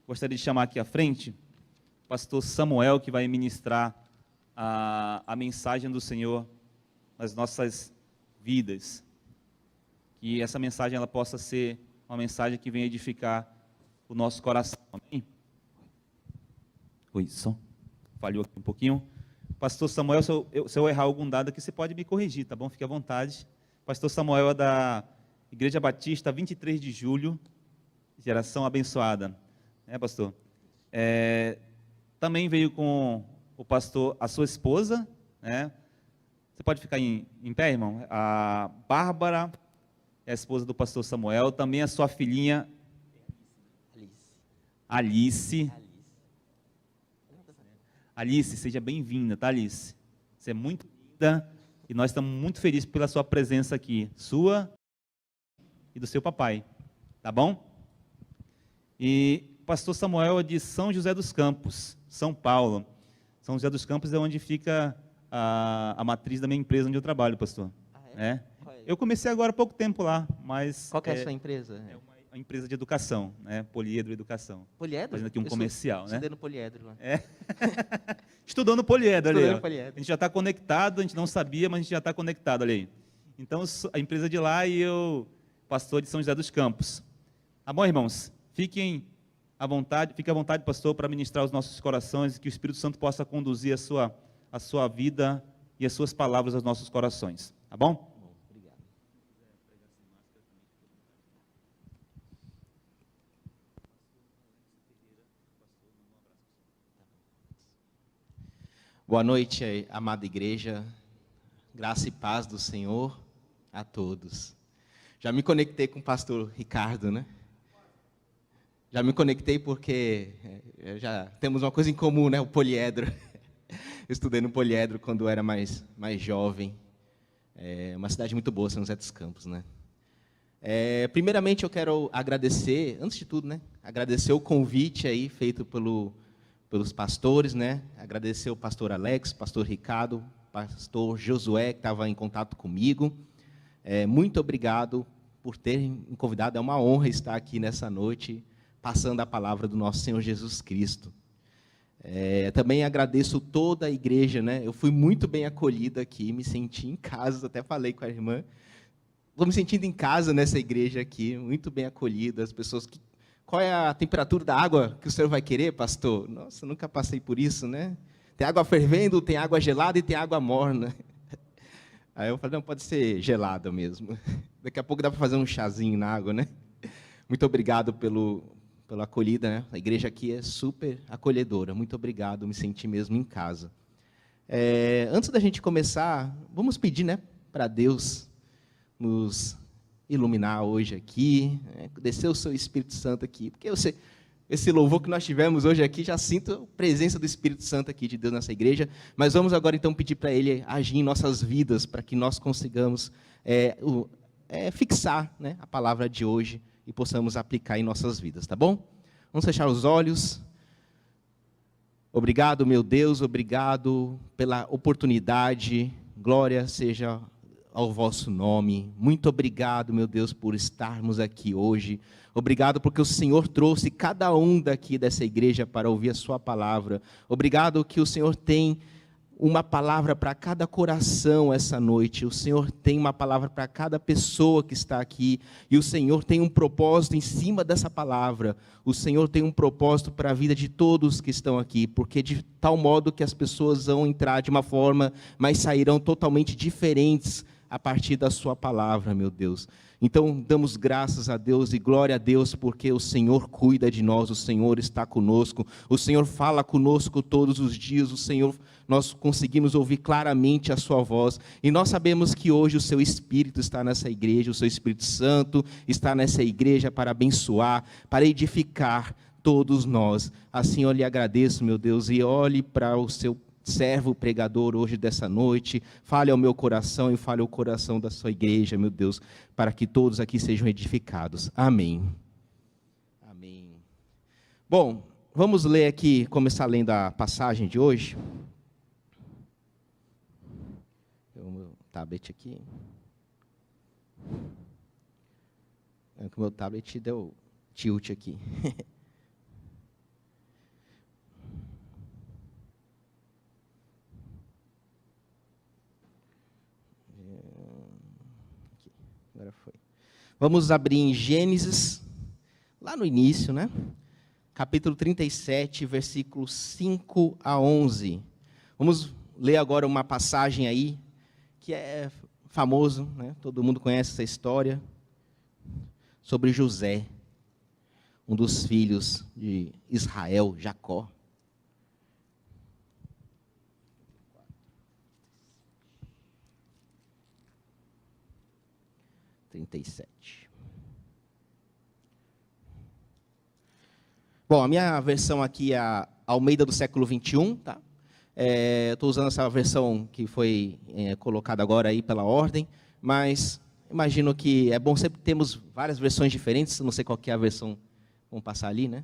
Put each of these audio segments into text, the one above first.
gostaria de chamar aqui à frente o pastor Samuel, que vai ministrar a mensagem do Senhor nas nossas vidas. Que essa mensagem ela possa ser uma mensagem que venha edificar o nosso coração. Amém? Oi, som. Falhou aqui um pouquinho. Pastor Samuel, se eu errar algum dado aqui, você pode me corrigir, tá bom? Fique à vontade. Pastor Samuel é da Igreja Batista 23 de Julho, geração abençoada. Pastor? Também veio com o pastor, a sua esposa, né? Você pode ficar em pé, irmão? A Bárbara é a esposa do pastor Samuel, também a sua filhinha Alice. Alice, seja bem-vinda, tá, Alice? Você é muito linda e nós estamos muito felizes pela sua presença aqui, sua e do seu papai, tá bom? E o pastor Samuel é de São José dos Campos, São Paulo. São José dos Campos é onde fica a matriz da minha empresa onde eu trabalho, pastor. Eu comecei agora há pouco tempo lá, mas... Qual que é a sua empresa? É uma empresa de educação, né? Poliedro Educação. Poliedro? Fazendo aqui um comercial, né? Estudei no Poliedro lá. Estudou no Poliedro ali. Estudei no Poliedro. A gente já está conectado, a gente não sabia, mas a gente já está conectado ali. Então, a empresa de lá e eu, pastor de São José dos Campos. Tá bom, irmãos? Fique à vontade, pastor, para ministrar os nossos corações e que o Espírito Santo possa conduzir a sua vida e as suas palavras aos nossos corações. Tá bom? Obrigado. Boa noite, amada igreja. Graça e paz do Senhor a todos. Já me conectei com o pastor Ricardo, né? Já me conectei porque já temos uma coisa em comum, né? O poliedro. Eu estudei no Poliedro quando eu era mais jovem. É uma cidade muito boa, São José dos Campos, né? Primeiramente, eu quero agradecer, antes de tudo, né? Agradecer o convite aí feito pelos pastores, né? Agradecer o pastor Alex, pastor Ricardo, pastor Josué, que estava em contato comigo. Muito obrigado por terem me convidado. É uma honra estar aqui nessa noite, passando a palavra do nosso Senhor Jesus Cristo. Também agradeço toda a igreja, né? Eu fui muito bem acolhido aqui, me senti em casa, até falei com a irmã. Estou me sentindo em casa nessa igreja aqui, muito bem acolhido. As pessoas que... Qual é a temperatura da água que o senhor vai querer, pastor? Nossa, nunca passei por isso, né? Tem água fervendo, tem água gelada e tem água morna. Aí eu falei, não, pode ser gelada mesmo. Daqui a pouco dá para fazer um chazinho na água, né? Muito obrigado pela acolhida, né? A igreja aqui é super acolhedora. Muito obrigado, me senti mesmo em casa. Antes da gente começar, vamos pedir, né, para Deus nos iluminar hoje aqui, descer o seu Espírito Santo aqui, porque esse louvor que nós tivemos hoje aqui, já sinto a presença do Espírito Santo aqui de Deus nessa igreja, mas vamos agora então pedir para Ele agir em nossas vidas, para que nós consigamos fixar, né, a palavra de hoje e possamos aplicar em nossas vidas, tá bom? Vamos fechar os olhos. Obrigado, meu Deus, obrigado pela oportunidade, glória seja ao vosso nome. Muito obrigado, meu Deus, por estarmos aqui hoje. Obrigado porque o Senhor trouxe cada um daqui dessa igreja para ouvir a sua palavra. Obrigado que o Senhor tem uma palavra para cada coração essa noite. O Senhor tem uma palavra para cada pessoa que está aqui. E o Senhor tem um propósito em cima dessa palavra. O Senhor tem um propósito para a vida de todos que estão aqui. Porque de tal modo que as pessoas vão entrar de uma forma, mas sairão totalmente diferentes a partir da sua palavra, meu Deus. Então, damos graças a Deus e glória a Deus, porque o Senhor cuida de nós, o Senhor está conosco, o Senhor fala conosco todos os dias, o Senhor, nós conseguimos ouvir claramente a sua voz, e nós sabemos que hoje o seu Espírito está nessa igreja, o seu Espírito Santo está nessa igreja para abençoar, para edificar todos nós. Assim eu lhe agradeço, meu Deus, e olhe para o seu servo pregador hoje dessa noite, fale ao meu coração e fale ao coração da sua igreja, meu Deus, para que todos aqui sejam edificados. Amém. Amém. Bom, vamos ler aqui, começar lendo a passagem de hoje. O meu tablet aqui. O meu tablet deu tilt aqui. Vamos abrir em Gênesis, lá no início, né? Capítulo 37, versículos 5 a 11. Vamos ler agora uma passagem aí, que é famoso, né? Todo mundo conhece essa história, sobre José, um dos filhos de Israel, Jacó. Bom, a minha versão aqui é a Almeida do século 21, tá? Estou usando essa versão que foi colocada agora aí pela ordem, mas imagino que é bom sempre termos várias versões diferentes, não sei qual que é a versão, vamos passar ali, né?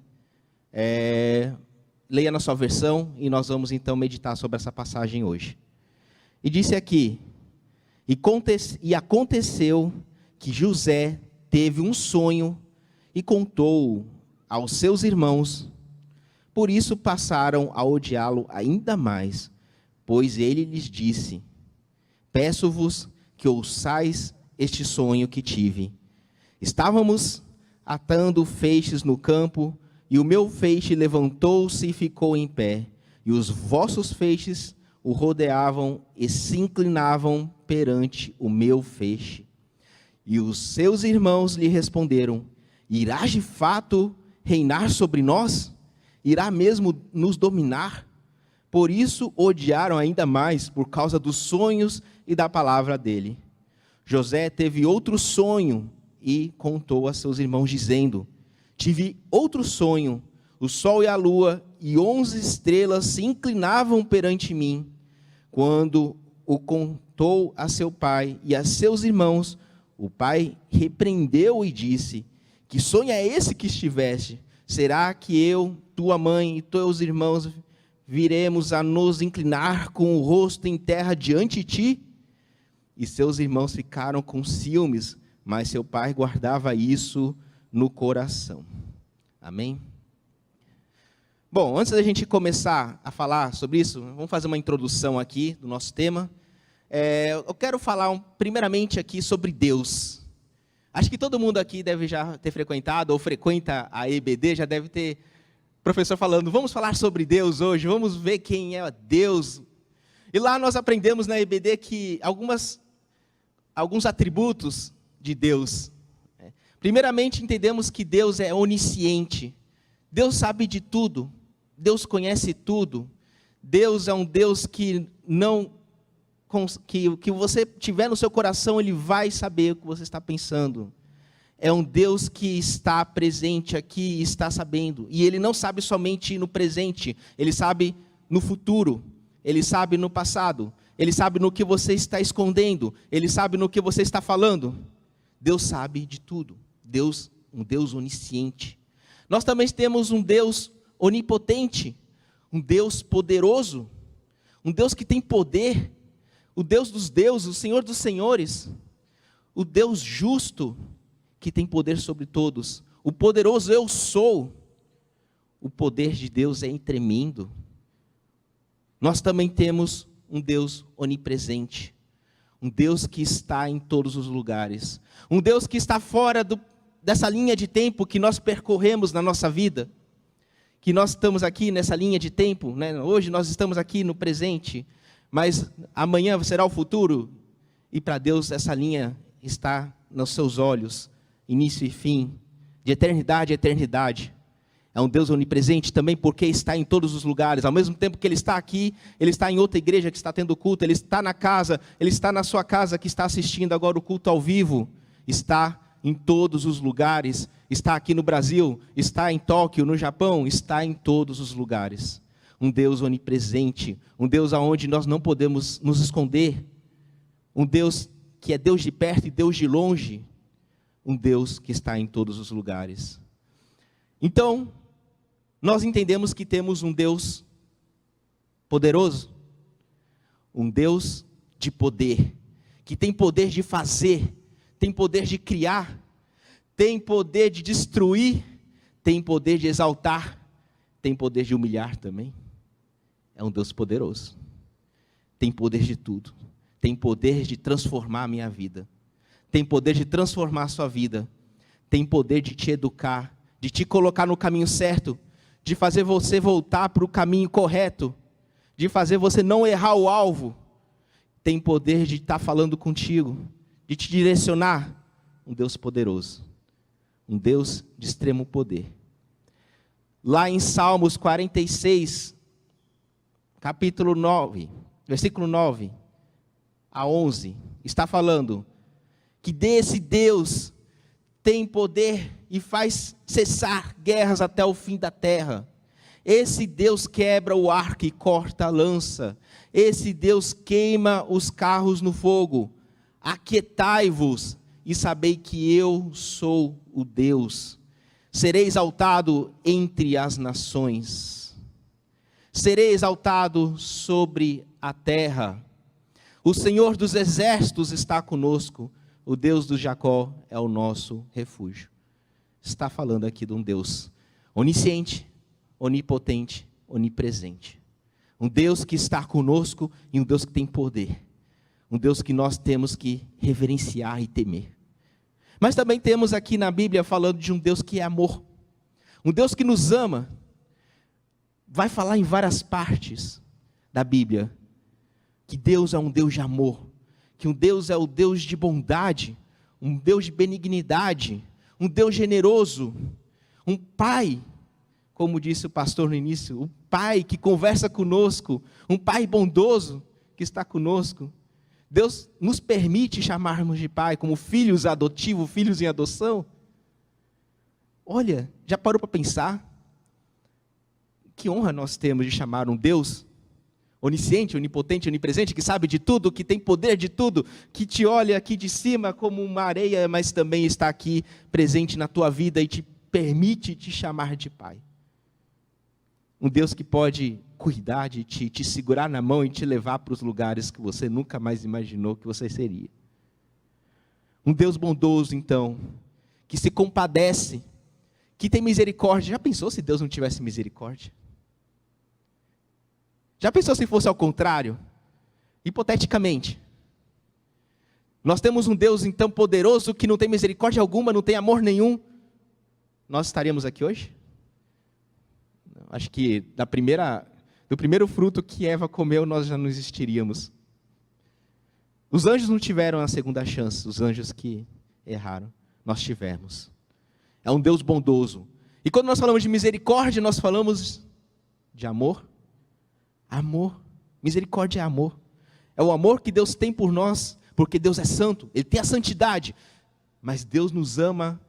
Leia na sua versão e nós vamos então meditar sobre essa passagem hoje. E disse aqui, e aconteceu que José teve um sonho e contou aos seus irmãos, por isso passaram a odiá-lo ainda mais, pois ele lhes disse, peço-vos que ouçais este sonho que tive. Estávamos atando feixes no campo, e o meu feixe levantou-se e ficou em pé, e os vossos feixes o rodeavam e se inclinavam perante o meu feixe. E os seus irmãos lhe responderam, irás de fato reinar sobre nós? Irá mesmo nos dominar? Por isso odiaram ainda mais, por causa dos sonhos e da palavra dele. José teve outro sonho e contou a seus irmãos, dizendo, tive outro sonho, o sol e a lua e 11 estrelas se inclinavam perante mim. Quando o contou a seu pai e a seus irmãos, o pai repreendeu e disse, que sonho é esse que estiveste? Será que eu, tua mãe e teus irmãos viremos a nos inclinar com o rosto em terra diante de ti? E seus irmãos ficaram com ciúmes, mas seu pai guardava isso no coração. Amém? Bom, antes da gente começar a falar sobre isso, vamos fazer uma introdução aqui do nosso tema. Eu quero falar primeiramente aqui sobre Deus. Acho que todo mundo aqui deve já ter frequentado ou frequenta a EBD, já deve ter professor falando, vamos falar sobre Deus hoje, vamos ver quem é Deus. E lá nós aprendemos na EBD que alguns atributos de Deus. Primeiramente entendemos que Deus é onisciente, Deus sabe de tudo, Deus conhece tudo, Deus é um Deus que que você tiver no seu coração, Ele vai saber o que você está pensando. É um Deus que está presente aqui e está sabendo. E Ele não sabe somente no presente, Ele sabe no futuro, Ele sabe no passado, Ele sabe no que você está escondendo, Ele sabe no que você está falando. Deus sabe de tudo. Deus, um Deus onisciente. Nós também temos um Deus onipotente, um Deus poderoso, um Deus que tem poder, o Deus dos deuses, o Senhor dos senhores, o Deus justo, que tem poder sobre todos, o poderoso eu sou. O poder de Deus é tremendo. Nós também temos um Deus onipresente, um Deus que está em todos os lugares, um Deus que está fora dessa linha de tempo que nós percorremos na nossa vida, que nós estamos aqui nessa linha de tempo, né? Hoje nós estamos aqui no presente, mas amanhã será o futuro, e para Deus essa linha está nos seus olhos, início e fim, de eternidade a eternidade. É um Deus onipresente também porque está em todos os lugares. Ao mesmo tempo que Ele está aqui, Ele está em outra igreja que está tendo culto, Ele está na casa, Ele está na sua casa que está assistindo agora o culto ao vivo. Está em todos os lugares, está aqui no Brasil, está em Tóquio, no Japão, está em todos os lugares. Um Deus onipresente, um Deus aonde nós não podemos nos esconder, um Deus que é Deus de perto e Deus de longe, um Deus que está em todos os lugares. Então, nós entendemos que temos um Deus poderoso, um Deus de poder, que tem poder de fazer, tem poder de criar, tem poder de destruir, tem poder de exaltar, tem poder de humilhar também. É um Deus poderoso, tem poder de tudo, tem poder de transformar a minha vida, tem poder de transformar a sua vida, tem poder de te educar, de te colocar no caminho certo, de fazer você voltar para o caminho correto, de fazer você não errar o alvo, tem poder de estar falando contigo, de te direcionar. Um Deus poderoso, um Deus de extremo poder. Lá em Salmos 46, capítulo 9, versículo 9 a 11, está falando que desse Deus tem poder e faz cessar guerras até o fim da terra. Esse Deus quebra o arco e corta a lança. Esse Deus queima os carros no fogo. Aquietai-vos e sabei que eu sou o Deus. Serei exaltado entre as nações. Serei exaltado sobre a terra. O Senhor dos exércitos está conosco. O Deus do Jacó é o nosso refúgio. Está falando aqui de um Deus onisciente, onipotente, onipresente. Um Deus que está conosco e um Deus que tem poder. Um Deus que nós temos que reverenciar e temer. Mas também temos aqui na Bíblia falando de um Deus que é amor. Um Deus que nos ama. Vai falar em várias partes da Bíblia que Deus é um Deus de amor. Que um Deus é o Deus de bondade, um Deus de benignidade, um Deus generoso, um Pai, como disse o pastor no início, um Pai que conversa conosco, um Pai bondoso que está conosco. Deus nos permite chamarmos de Pai, como filhos adotivos, filhos em adoção. Olha, já parou para pensar? Que honra nós temos de chamar um Deus onisciente, onipotente, onipresente, que sabe de tudo, que tem poder de tudo, que te olha aqui de cima como uma areia, mas também está aqui presente na tua vida e te permite te chamar de Pai. Um Deus que pode cuidar de ti, te segurar na mão e te levar para os lugares que você nunca mais imaginou que você seria. Um Deus bondoso, então, que se compadece, que tem misericórdia. Já pensou se Deus não tivesse misericórdia? Já pensou se fosse ao contrário? Hipoteticamente. Nós temos um Deus então poderoso que não tem misericórdia alguma, não tem amor nenhum. Nós estaríamos aqui hoje? Acho que do primeiro fruto que Eva comeu, nós já não existiríamos. Os anjos não tiveram a segunda chance, os anjos que erraram, nós tivemos. É um Deus bondoso. E quando nós falamos de misericórdia, nós falamos de amor. Amor, misericórdia é amor. É o amor que Deus tem por nós, porque Deus é santo, Ele tem a santidade. Mas Deus nos ama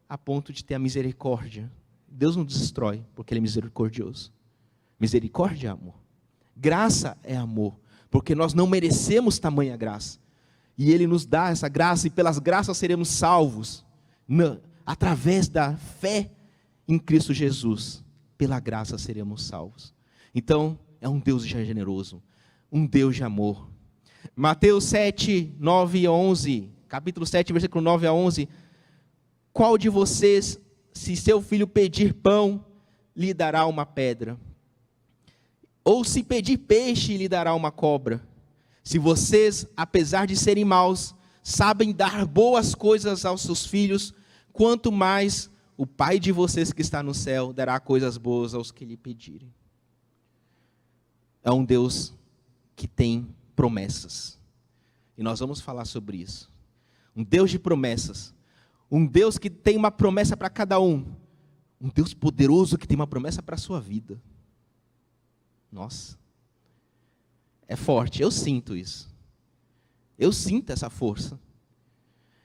a ponto de ter a misericórdia. Deus não destrói, porque Ele é misericordioso. Misericórdia é amor. Graça é amor, porque nós não merecemos tamanha graça. E Ele nos dá essa graça, e pelas graças seremos salvos, através da fé em Cristo Jesus. Pela graça seremos salvos. Então, é um Deus generoso, um Deus de amor. Mateus 7, 9 e 11, capítulo 7, versículo 9 a 11. Qual de vocês, se seu filho pedir pão, lhe dará uma pedra? Ou se pedir peixe, lhe dará uma cobra? Se vocês, apesar de serem maus, sabem dar boas coisas aos seus filhos, quanto mais o Pai de vocês que está no céu dará coisas boas aos que lhe pedirem. É um Deus que tem promessas. E nós vamos falar sobre isso. Um Deus de promessas. Um Deus que tem uma promessa para cada um. Um Deus poderoso que tem uma promessa para a sua vida. Nossa. É forte, eu sinto isso. Eu sinto essa força.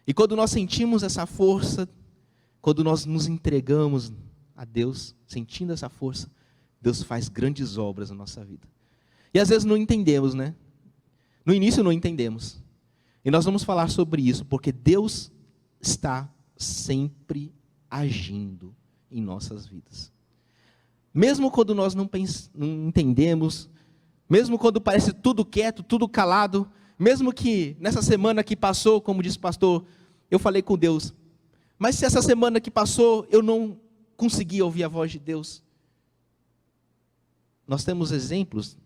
E quando nós sentimos essa força, quando nós nos entregamos a Deus, sentindo essa força, Deus faz grandes obras na nossa vida. E às vezes não entendemos, né? No início não entendemos. E nós vamos falar sobre isso, porque Deus está sempre agindo em nossas vidas. Mesmo quando nós não entendemos, mesmo quando parece tudo quieto, tudo calado, mesmo que nessa semana que passou, como disse o pastor, eu falei com Deus, mas se essa semana que passou eu não consegui ouvir a voz de Deus, nós temos exemplos.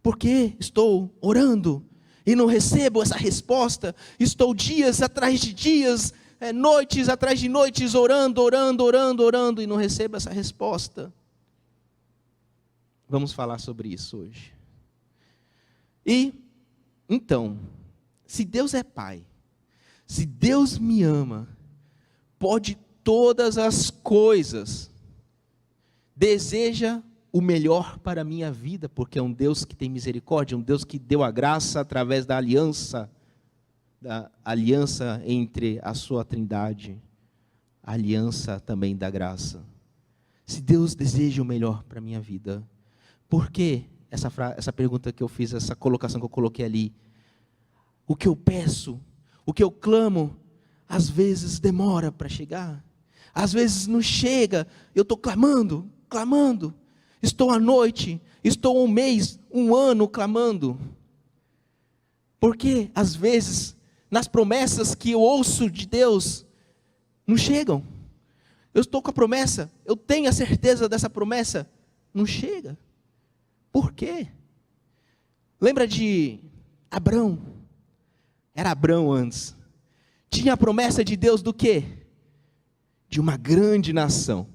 Porque estou orando, e não recebo essa resposta. Estou dias atrás de dias, noites atrás de noites, orando e não recebo essa resposta. Vamos falar sobre isso hoje. E, então, se Deus é Pai, se Deus me ama, pode todas as coisas, deseja o melhor para a minha vida, porque é um Deus que tem misericórdia, um Deus que deu a graça através da aliança entre a sua trindade, a aliança também da graça. Se Deus deseja o melhor para a minha vida, por que essa pergunta que eu fiz, essa colocação que eu coloquei ali? O que eu peço, o que eu clamo, às vezes demora para chegar, às vezes não chega, eu estou clamando, estou à noite, estou um mês, um ano clamando, porque às vezes, nas promessas que eu ouço de Deus, não chegam. Eu estou com a promessa, eu tenho a certeza dessa promessa, não chega. Por quê? Lembra de Abrão? Era Abrão antes. Tinha a promessa de Deus do quê? De uma grande nação.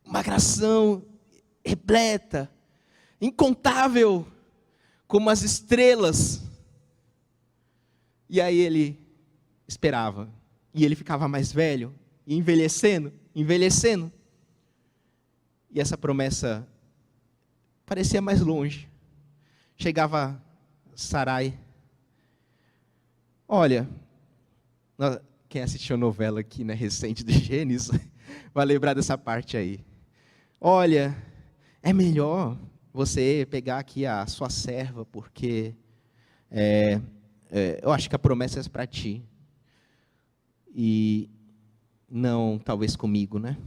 Uma nação repleta, incontável, como as estrelas. E aí ele esperava. E ele ficava mais velho, e envelhecendo. E essa promessa parecia mais longe. Chegava Sarai. Olha, quem assistiu a novela aqui, né, recente de Gênesis, vai lembrar dessa parte aí. Olha, é melhor você pegar aqui a sua serva, porque eu acho que a promessa é para ti. E não, talvez comigo, né?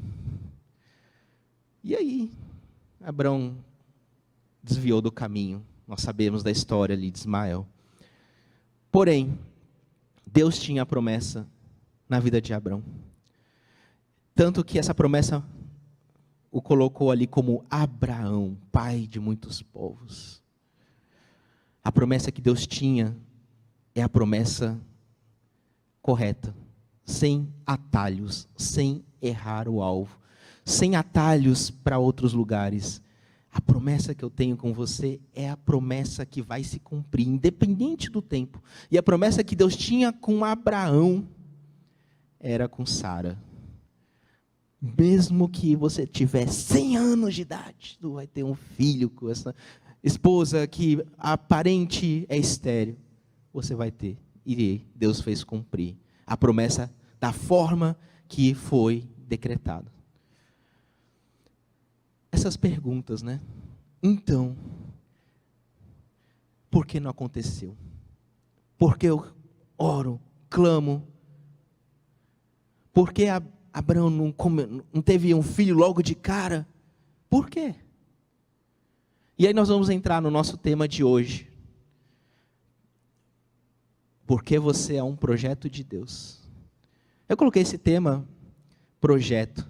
E aí, Abrão desviou do caminho. Nós sabemos da história ali de Ismael. Porém, Deus tinha a promessa na vida de Abrão. Tanto que essa promessa o colocou ali como Abraão, pai de muitos povos. A promessa que Deus tinha é a promessa correta, sem atalhos, sem errar o alvo, sem atalhos para outros lugares. A promessa que eu tenho com você é a promessa que vai se cumprir, independente do tempo. E a promessa que Deus tinha com Abraão era com Sara. Mesmo que você tiver 100 anos de idade, tu vai ter um filho com essa esposa que aparente é estéril. Você vai ter. E Deus fez cumprir a promessa da forma que foi decretado. Essas perguntas, né? Então, por que não aconteceu? Por que eu oro, clamo? Por que Abraão não teve um filho logo de cara? Por quê? E aí nós vamos entrar no nosso tema de hoje. Porque você é um projeto de Deus. Eu coloquei esse tema, projeto.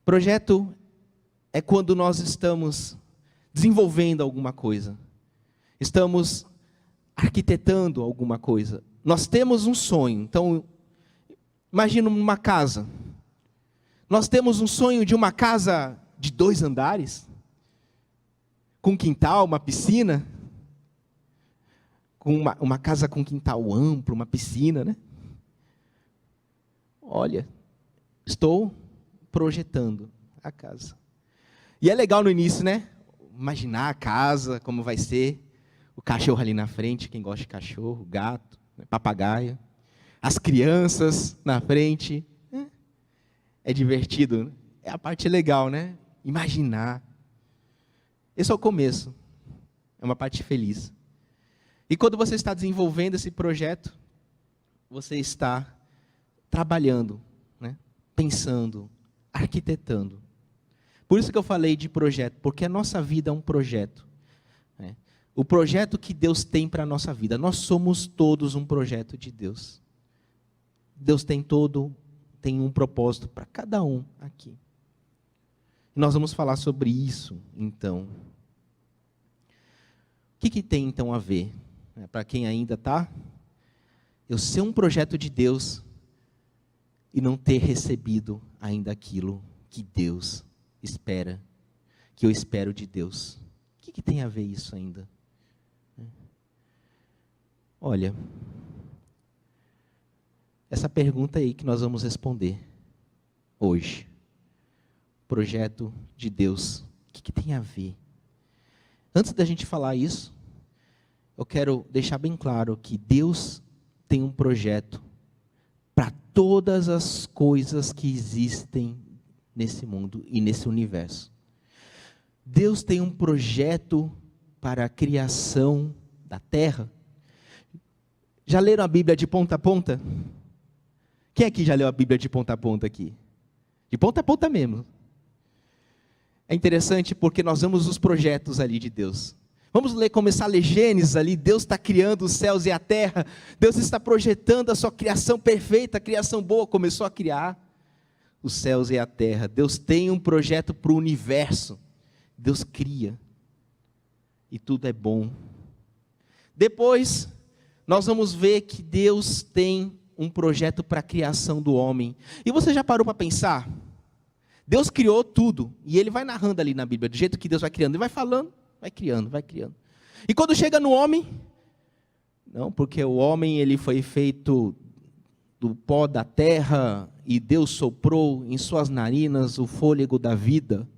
Projeto é quando nós estamos desenvolvendo alguma coisa. Estamos arquitetando alguma coisa. Nós temos um sonho. Então, imagina uma casa. Nós temos um sonho de uma casa de 2 andares, com quintal, uma piscina, com uma casa com quintal amplo, uma piscina, né? Olha, estou projetando a casa. E é legal no início, né? Imaginar a casa, como vai ser, o cachorro ali na frente, quem gosta de cachorro, gato, papagaio, as crianças na frente. É divertido, né? É a parte legal, né? Imaginar. Esse é o começo. É uma parte feliz. E quando você está desenvolvendo esse projeto, você está trabalhando, né? Pensando, arquitetando. Por isso que eu falei de projeto, porque a nossa vida é um projeto. Né? O projeto que Deus tem para a nossa vida. Nós somos todos um projeto de Deus. Deus tem um propósito para cada um aqui. E nós vamos falar sobre isso, então. O que tem, então, a ver? para quem ainda está, eu ser um projeto de Deus e não ter recebido ainda aquilo que Deus espera, que eu espero de Deus. O que tem a ver isso ainda? Olha, essa pergunta aí que nós vamos responder hoje. Projeto de Deus, o que tem a ver? Antes da gente falar isso, eu quero deixar bem claro que Deus tem um projeto para todas as coisas que existem nesse mundo e nesse universo. Deus tem um projeto para a criação da terra. Já leram a Bíblia de ponta a ponta? Quem aqui já leu a Bíblia de ponta a ponta aqui? De ponta a ponta mesmo. É interessante porque nós vemos os projetos ali de Deus. Vamos começar a ler Gênesis ali, Deus está criando os céus e a terra, Deus está projetando a sua criação perfeita, a criação boa, começou a criar os céus e a terra. Deus tem um projeto para o universo, Deus cria, e tudo é bom. Depois, nós vamos ver que Deus tem um projeto para a criação do homem. E você já parou para pensar? Deus criou tudo, e Ele vai narrando ali na Bíblia, do jeito que Deus vai criando, Ele vai falando, vai criando, vai criando. E quando chega no homem, não, porque o homem ele foi feito do pó da terra, e Deus soprou em suas narinas o fôlego da vida.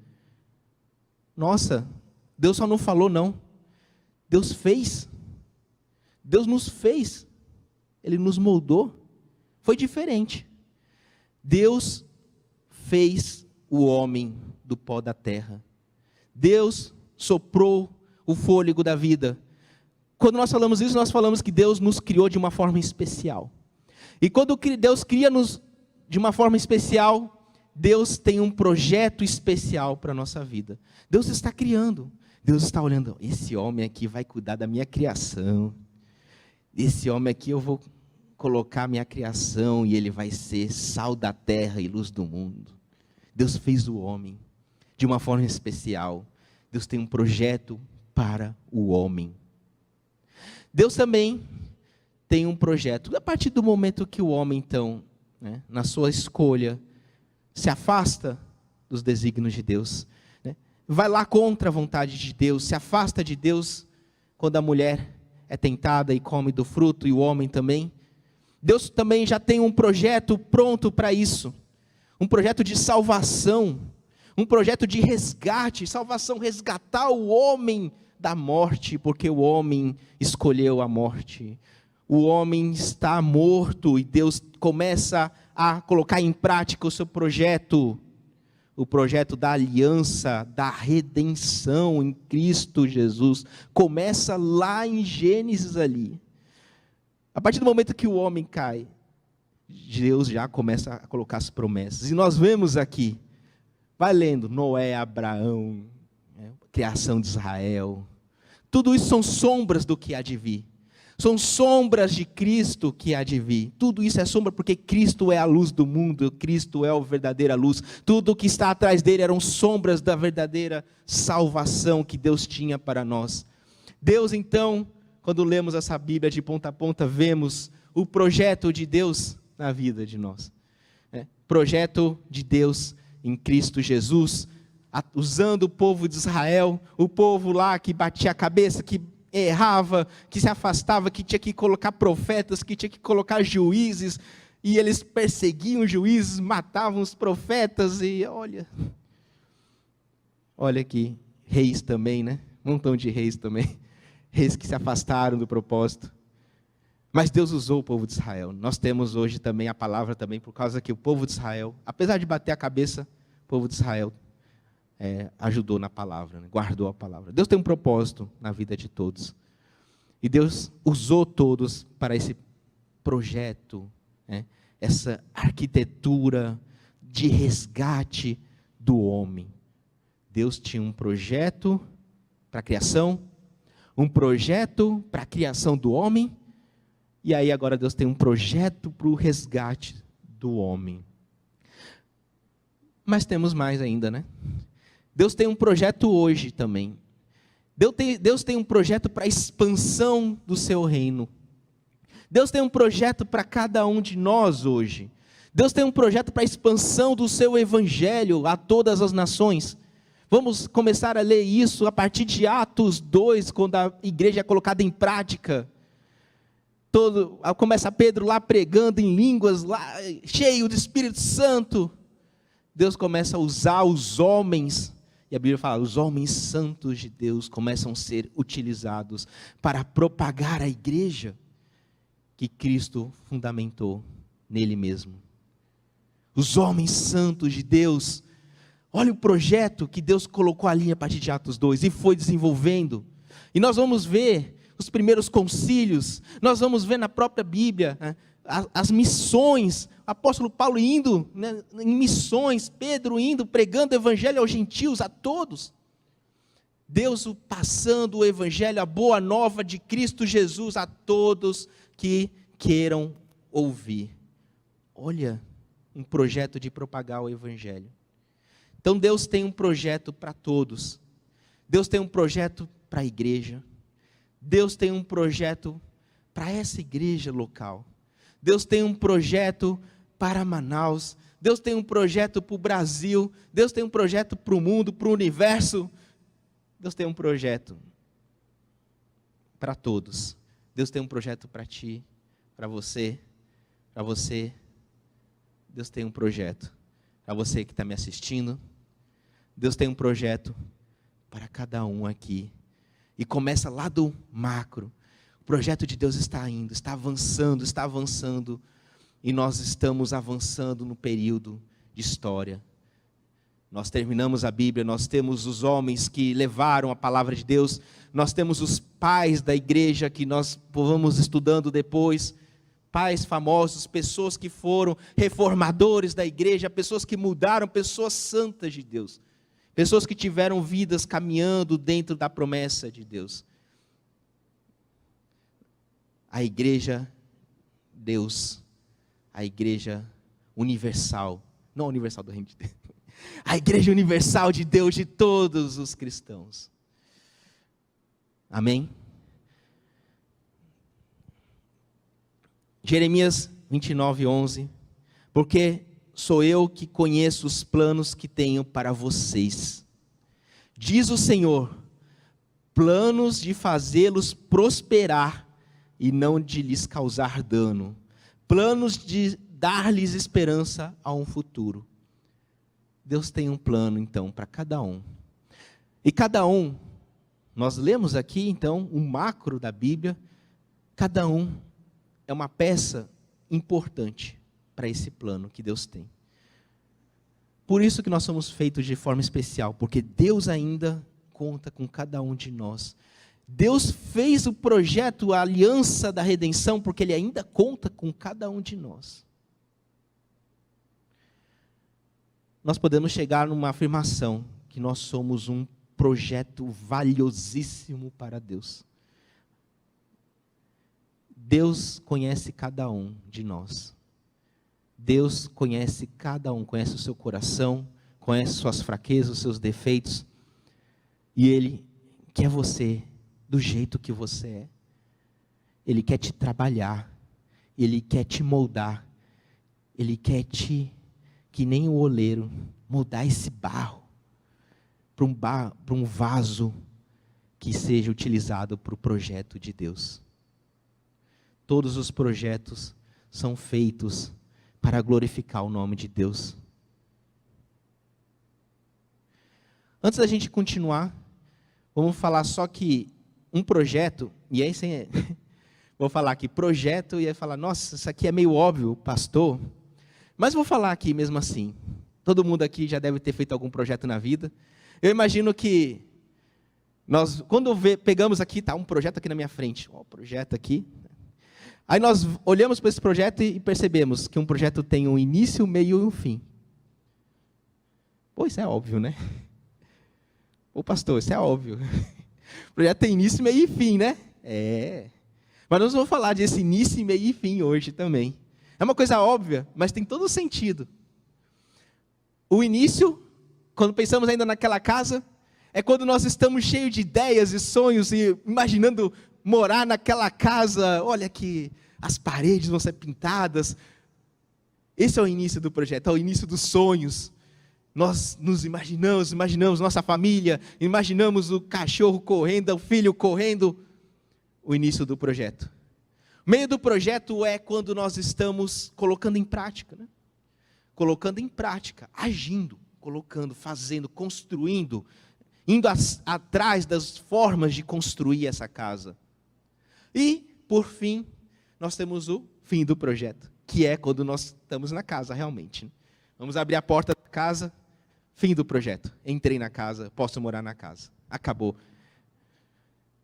Nossa, Deus só não falou não, Deus fez, Deus nos fez, Ele nos moldou, foi diferente. Deus fez o homem do pó da terra. Deus soprou o fôlego da vida. Quando nós falamos isso, nós falamos que Deus nos criou de uma forma especial. E quando Deus cria-nos de uma forma especial, Deus tem um projeto especial para a nossa vida. Deus está criando. Deus está olhando, esse homem aqui vai cuidar da minha criação. Esse homem aqui eu vou colocar a minha criação e ele vai ser sal da terra e luz do mundo. Deus fez o homem de uma forma especial. Deus tem um projeto para o homem. Deus também tem um projeto. A partir do momento que o homem, então, na sua escolha, se afasta dos desígnios de Deus, vai lá contra a vontade de Deus, se afasta de Deus, quando a mulher é tentada e come do fruto, e o homem também. Deus também já tem um projeto pronto para isso. Um projeto de salvação, um projeto de resgate, salvação, resgatar o homem da morte, porque o homem escolheu a morte. O homem está morto e Deus começa a colocar em prática o seu projeto, o projeto da aliança, da redenção em Cristo Jesus. Começa lá em Gênesis ali. A partir do momento que o homem cai, Deus já começa a colocar as promessas. E nós vemos aqui, vai lendo, Noé, Abraão, criação de Israel. Tudo isso são sombras do que há de vir. São sombras de Cristo que há de vir. Tudo isso é sombra porque Cristo é a luz do mundo, Cristo é a verdadeira luz. Tudo o que está atrás dele eram sombras da verdadeira salvação que Deus tinha para nós. Deus, então, quando lemos essa Bíblia de ponta a ponta, vemos o projeto de Deus na vida de nós. Projeto de Deus em Cristo Jesus, usando o povo de Israel, o povo lá que batia a cabeça, que errava, que se afastava, que tinha que colocar profetas, que tinha que colocar juízes, e eles perseguiam os juízes, matavam os profetas, e olha aqui, reis também, um montão de reis também, reis que se afastaram do propósito. Mas Deus usou o povo de Israel. Nós temos hoje também a palavra também, por causa que o povo de Israel, apesar de bater a cabeça, o povo de Israel ajudou na palavra, guardou a palavra. Deus tem um propósito na vida de todos. E Deus usou todos para esse projeto, essa arquitetura de resgate do homem. Deus tinha um projeto para a criação, um projeto para a criação do homem, e aí agora Deus tem um projeto para o resgate do homem. Mas temos mais ainda, Deus tem um projeto hoje também. Deus tem um projeto para a expansão do seu reino. Deus tem um projeto para cada um de nós hoje. Deus tem um projeto para a expansão do seu evangelho a todas as nações. Vamos começar a ler isso a partir de Atos 2, quando a igreja é colocada em prática. Começa Pedro lá pregando em línguas, lá, cheio do Espírito Santo. Deus começa a usar os homens, e a Bíblia fala, os homens santos de Deus começam a ser utilizados para propagar a igreja que Cristo fundamentou nele mesmo. Os homens santos de Deus, olha o projeto que Deus colocou ali a partir de Atos 2 e foi desenvolvendo. E nós vamos ver os primeiros concílios, nós vamos ver na própria Bíblia, né, as missões, o apóstolo Paulo indo, né, em missões, Pedro indo, pregando o evangelho aos gentios, a todos. Deus passando o evangelho, a boa nova de Cristo Jesus a todos que queiram ouvir. Olha, um projeto de propagar o evangelho. Então Deus tem um projeto para todos. Deus tem um projeto para a igreja. Deus tem um projeto para essa igreja local. Deus tem um projeto para Manaus. Deus tem um projeto para o Brasil. Deus tem um projeto para o mundo, para o universo. Deus tem um projeto para todos. Deus tem um projeto para ti, para você, para você. Deus tem um projeto para você que está me assistindo. Deus tem um projeto para cada um aqui. E começa lá do macro. O projeto de Deus está indo, está avançando. E nós estamos avançando no período de história. Nós terminamos a Bíblia, nós temos os homens que levaram a palavra de Deus, nós temos os pais da igreja que nós vamos estudando depois, pais famosos, pessoas que foram reformadores da igreja, pessoas que mudaram, pessoas santas de Deus, pessoas que tiveram vidas caminhando dentro da promessa de Deus. A igreja Deus, a igreja universal, não a universal do reino de Deus, a igreja universal de Deus, de todos os cristãos. Amém? Jeremias 29:11. Porque sou eu que conheço os planos que tenho para vocês, diz o Senhor, planos de fazê-los prosperar e não de lhes causar dano, planos de dar-lhes esperança a um futuro. Deus tem um plano, então, para cada um. E cada um, nós lemos aqui, então, o macro da Bíblia, cada um é uma peça importante para esse plano que Deus tem. Por isso que nós somos feitos de forma especial, porque Deus ainda conta com cada um de nós. Deus fez o projeto, a aliança da redenção, porque Ele ainda conta com cada um de nós. Nós podemos chegar numa afirmação que nós somos um projeto valiosíssimo para Deus. Deus conhece cada um de nós. Deus conhece cada um, conhece o seu coração, conhece suas fraquezas, os seus defeitos. E Ele quer você do jeito que você é. Ele quer te trabalhar. Ele quer te moldar. Ele quer te, que nem o oleiro, moldar esse barro para um vaso que seja utilizado para o projeto de Deus. Todos os projetos são feitos para glorificar o nome de Deus. Antes da gente continuar, vamos falar só que um projeto, e aí vou falar aqui projeto, e aí falar, nossa, isso aqui é meio óbvio, pastor, mas vou falar aqui mesmo assim. Todo mundo aqui já deve ter feito algum projeto na vida. Eu imagino que nós, quando pegamos aqui, tá um projeto aqui na minha frente, ó, projeto aqui. Aí nós olhamos para esse projeto e percebemos que um projeto tem um início, meio e um fim. Pô, isso é óbvio, né? Ô pastor, isso é óbvio. O projeto tem início, meio e fim, né? É. Mas nós vamos falar desse início, meio e fim hoje também. É uma coisa óbvia, mas tem todo sentido. O início, quando pensamos ainda naquela casa, É quando nós estamos cheios de ideias e sonhos e imaginando morar naquela casa, olha que as paredes vão ser pintadas. Esse é o início do projeto, é o início dos sonhos. Nós nos imaginamos nossa família, imaginamos o cachorro correndo, o filho correndo. O início do projeto. O meio do projeto é quando nós estamos colocando em prática, né? Colocando em prática, agindo, colocando, fazendo, construindo, indo atrás das formas de construir essa casa. E, por fim, nós temos o fim do projeto, que é quando nós estamos na casa realmente, né? Vamos abrir a porta da casa, fim do projeto. Entrei na casa, posso morar na casa. Acabou.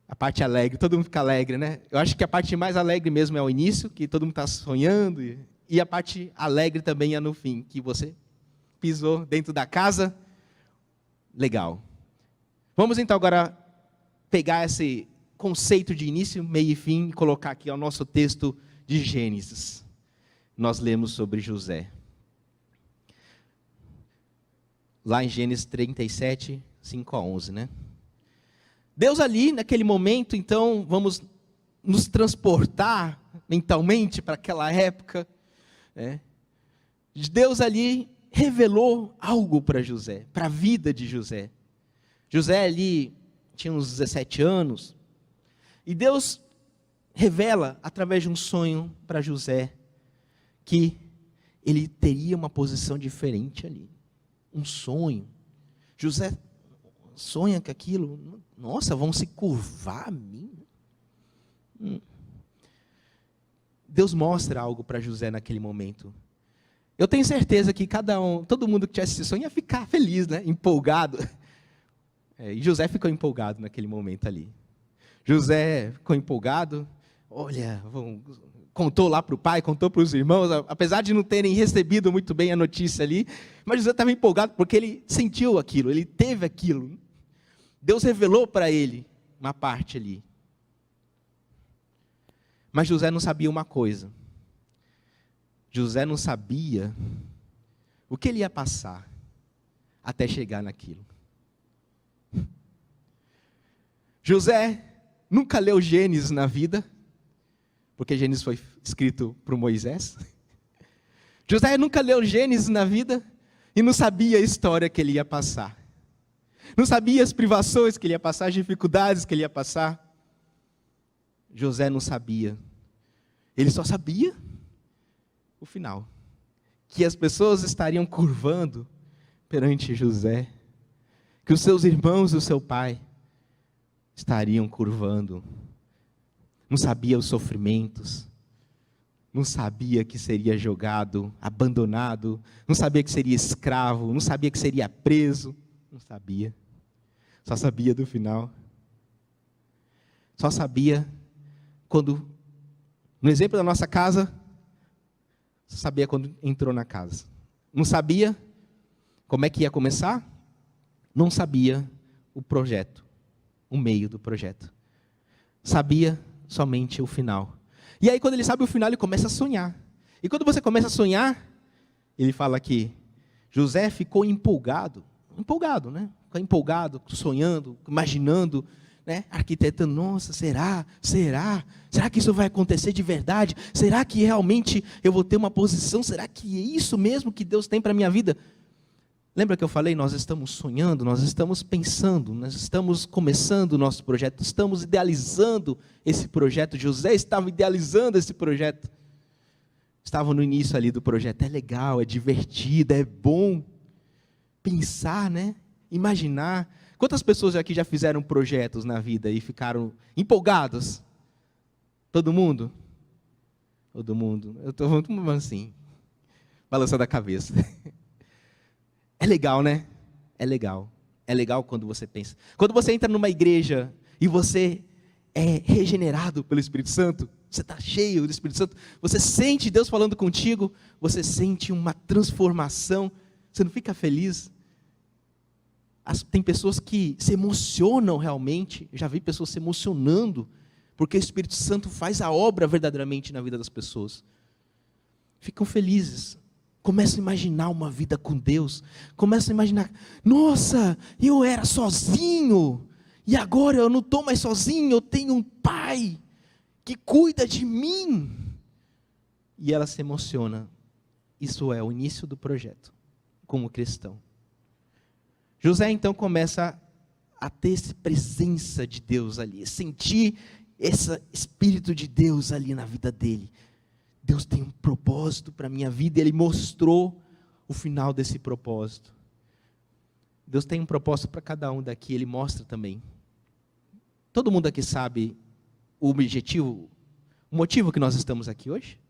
A parte alegre, todo mundo fica alegre, né? Eu acho que a parte mais alegre mesmo é o início, que todo mundo está sonhando, e a parte alegre também é no fim, que você pisou dentro da casa. Legal. Vamos então agora pegar esse conceito de início, meio e fim e colocar aqui ao nosso texto de Gênesis. Nós lemos sobre José. Lá em Gênesis 37, 5 a 11, né? Deus ali, naquele momento, então, vamos nos transportar mentalmente para aquela época, né? Deus ali revelou algo para José, para a vida de José. José ali tinha uns 17 anos, e Deus revela, através de um sonho para José, que ele teria uma posição diferente ali. Um sonho. José sonha que aquilo, nossa, vão se curvar a mim. Deus mostra algo para José naquele momento. Eu tenho certeza que todo mundo que tivesse esse sonho ia ficar feliz, né? Empolgado. E José ficou empolgado naquele momento ali. José ficou empolgado, olha, contou lá para o pai, contou para os irmãos, apesar de não terem recebido muito bem a notícia ali, mas José estava empolgado porque ele sentiu aquilo, ele teve aquilo. Deus revelou para ele uma parte ali. Mas José não sabia uma coisa. José não sabia o que ele ia passar até chegar naquilo. José nunca leu Gênesis na vida, porque Gênesis foi escrito por Moisés. José nunca leu Gênesis na vida e não sabia a história que ele ia passar. Não sabia as privações que ele ia passar, as dificuldades que ele ia passar. José não sabia. Ele só sabia o final. Que as pessoas estariam curvando perante José. Que os seus irmãos e o seu pai estariam curvando. Não sabia os sofrimentos. Não sabia que seria jogado, abandonado. Não sabia que seria escravo. Não sabia que seria preso. Não sabia. Só sabia do final. Só sabia quando, no exemplo da nossa casa, só sabia quando entrou na casa. Não sabia como é que ia começar. Não sabia o projeto, o meio do projeto. Sabia somente o final. E aí quando ele sabe o final, ele começa a sonhar. E quando você começa a sonhar, ele fala que José ficou empolgado, né? Ficou empolgado, sonhando, imaginando, né? Arquitetando, nossa, será que isso vai acontecer de verdade? Será que realmente eu vou ter uma posição? Será que é isso mesmo que Deus tem para a minha vida? Lembra que eu falei, nós estamos sonhando, nós estamos pensando, nós estamos começando o nosso projeto, estamos idealizando esse projeto. José estava idealizando esse projeto. Estava no início ali do projeto. É legal, é divertido, é bom pensar, né? Imaginar. Quantas pessoas aqui já fizeram projetos na vida e ficaram empolgados? Todo mundo? Todo mundo. Eu estou muito assim, balançando a cabeça. É legal, né? É legal. É legal quando você pensa. Quando você entra numa igreja e você é regenerado pelo Espírito Santo, você está cheio do Espírito Santo, você sente Deus falando contigo, você sente uma transformação, você não fica feliz? Tem pessoas que se emocionam realmente, eu já vi pessoas se emocionando, porque o Espírito Santo faz a obra verdadeiramente na vida das pessoas. Ficam felizes, Começam a imaginar uma vida com Deus. Começam a imaginar, nossa, eu era sozinho, e agora eu não estou mais sozinho, eu tenho um pai que cuida de mim. E ela se emociona. Isso é o início do projeto, como cristão. José então começa a ter essa presença de Deus ali, sentir esse Espírito de Deus ali na vida dele. Deus tem um propósito para a minha vida, e Ele mostrou o final desse propósito. Deus tem um propósito para cada um daqui, Ele mostra também. Todo mundo aqui sabe o objetivo, o motivo que nós estamos aqui hoje?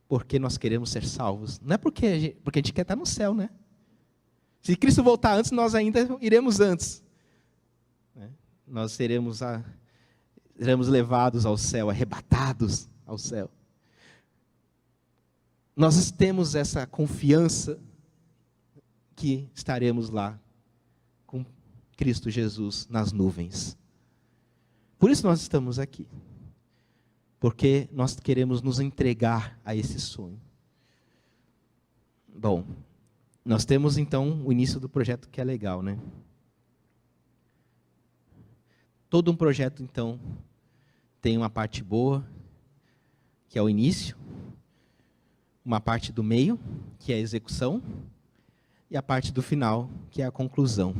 Porque nós queremos ser salvos. Não é porque a gente quer estar no céu, né? Se Cristo voltar antes, nós ainda iremos antes. Nós seremos levados ao céu, arrebatados ao céu. Nós temos essa confiança que estaremos lá com Cristo Jesus nas nuvens. Por isso nós estamos aqui. Porque nós queremos nos entregar a esse sonho. Bom, nós temos então o início do projeto, que é legal, né? Todo um projeto então tem uma parte boa, que é o início, uma parte do meio, que é a execução, e a parte do final, que é a conclusão.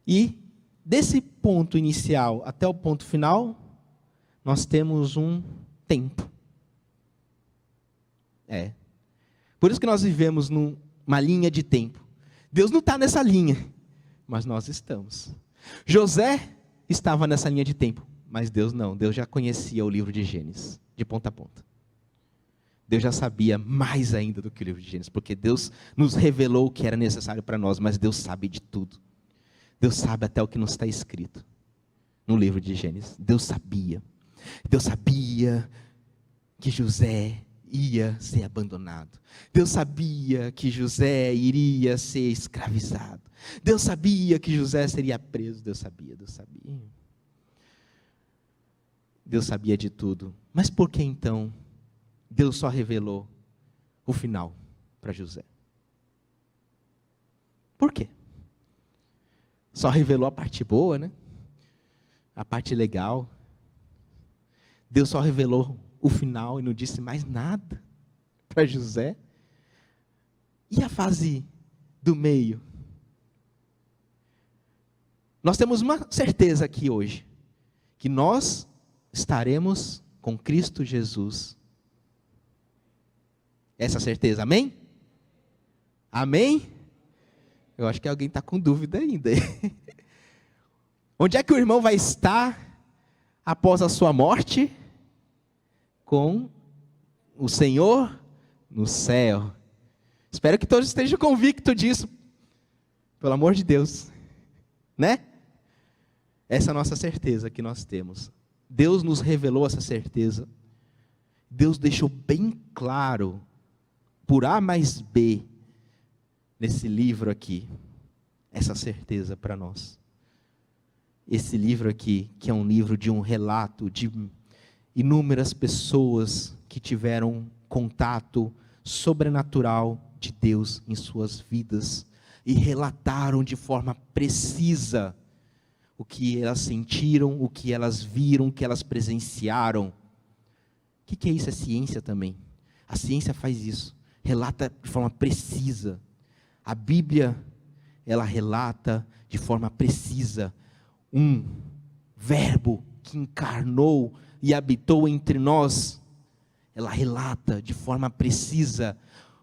E desse ponto inicial até o ponto final, nós temos um tempo. Por isso que nós vivemos numa linha de tempo. Deus não está nessa linha, mas nós estamos. José estava nessa linha de tempo, mas Deus não. Deus já conhecia o livro de Gênesis, de ponta a ponta. Deus já sabia mais ainda do que o livro de Gênesis, porque Deus nos revelou o que era necessário para nós, mas Deus sabe de tudo. Deus sabe até o que não está escrito no livro de Gênesis. Deus sabia. Deus sabia que José ia ser abandonado. Deus sabia que José iria ser escravizado. Deus sabia que José seria preso. Deus sabia. Deus sabia de tudo. Mas por que então Deus só revelou o final para José? Por quê? Só revelou a parte boa, né? A parte legal. Deus só revelou o final e não disse mais nada para José. E a fase do meio? Nós temos uma certeza aqui hoje, que nós estaremos com Cristo Jesus. Essa certeza, amém? Amém? Eu acho que alguém está com dúvida ainda. Onde é que o irmão vai estar após a sua morte? Com o Senhor no céu. Espero que todos estejam convictos disso. Pelo amor de Deus. Né? Essa é a nossa certeza que nós temos. Deus nos revelou essa certeza. Deus deixou bem claro, por A mais B, nesse livro aqui, essa certeza para nós. Esse livro aqui, que é um livro de um relato de inúmeras pessoas que tiveram contato sobrenatural de Deus em suas vidas e relataram de forma precisa o que elas sentiram, o que elas viram, o que elas presenciaram. O que é isso? É ciência também. A ciência faz isso, relata de forma precisa. A Bíblia, ela relata de forma precisa um verbo que encarnou e habitou entre nós. Ela relata de forma precisa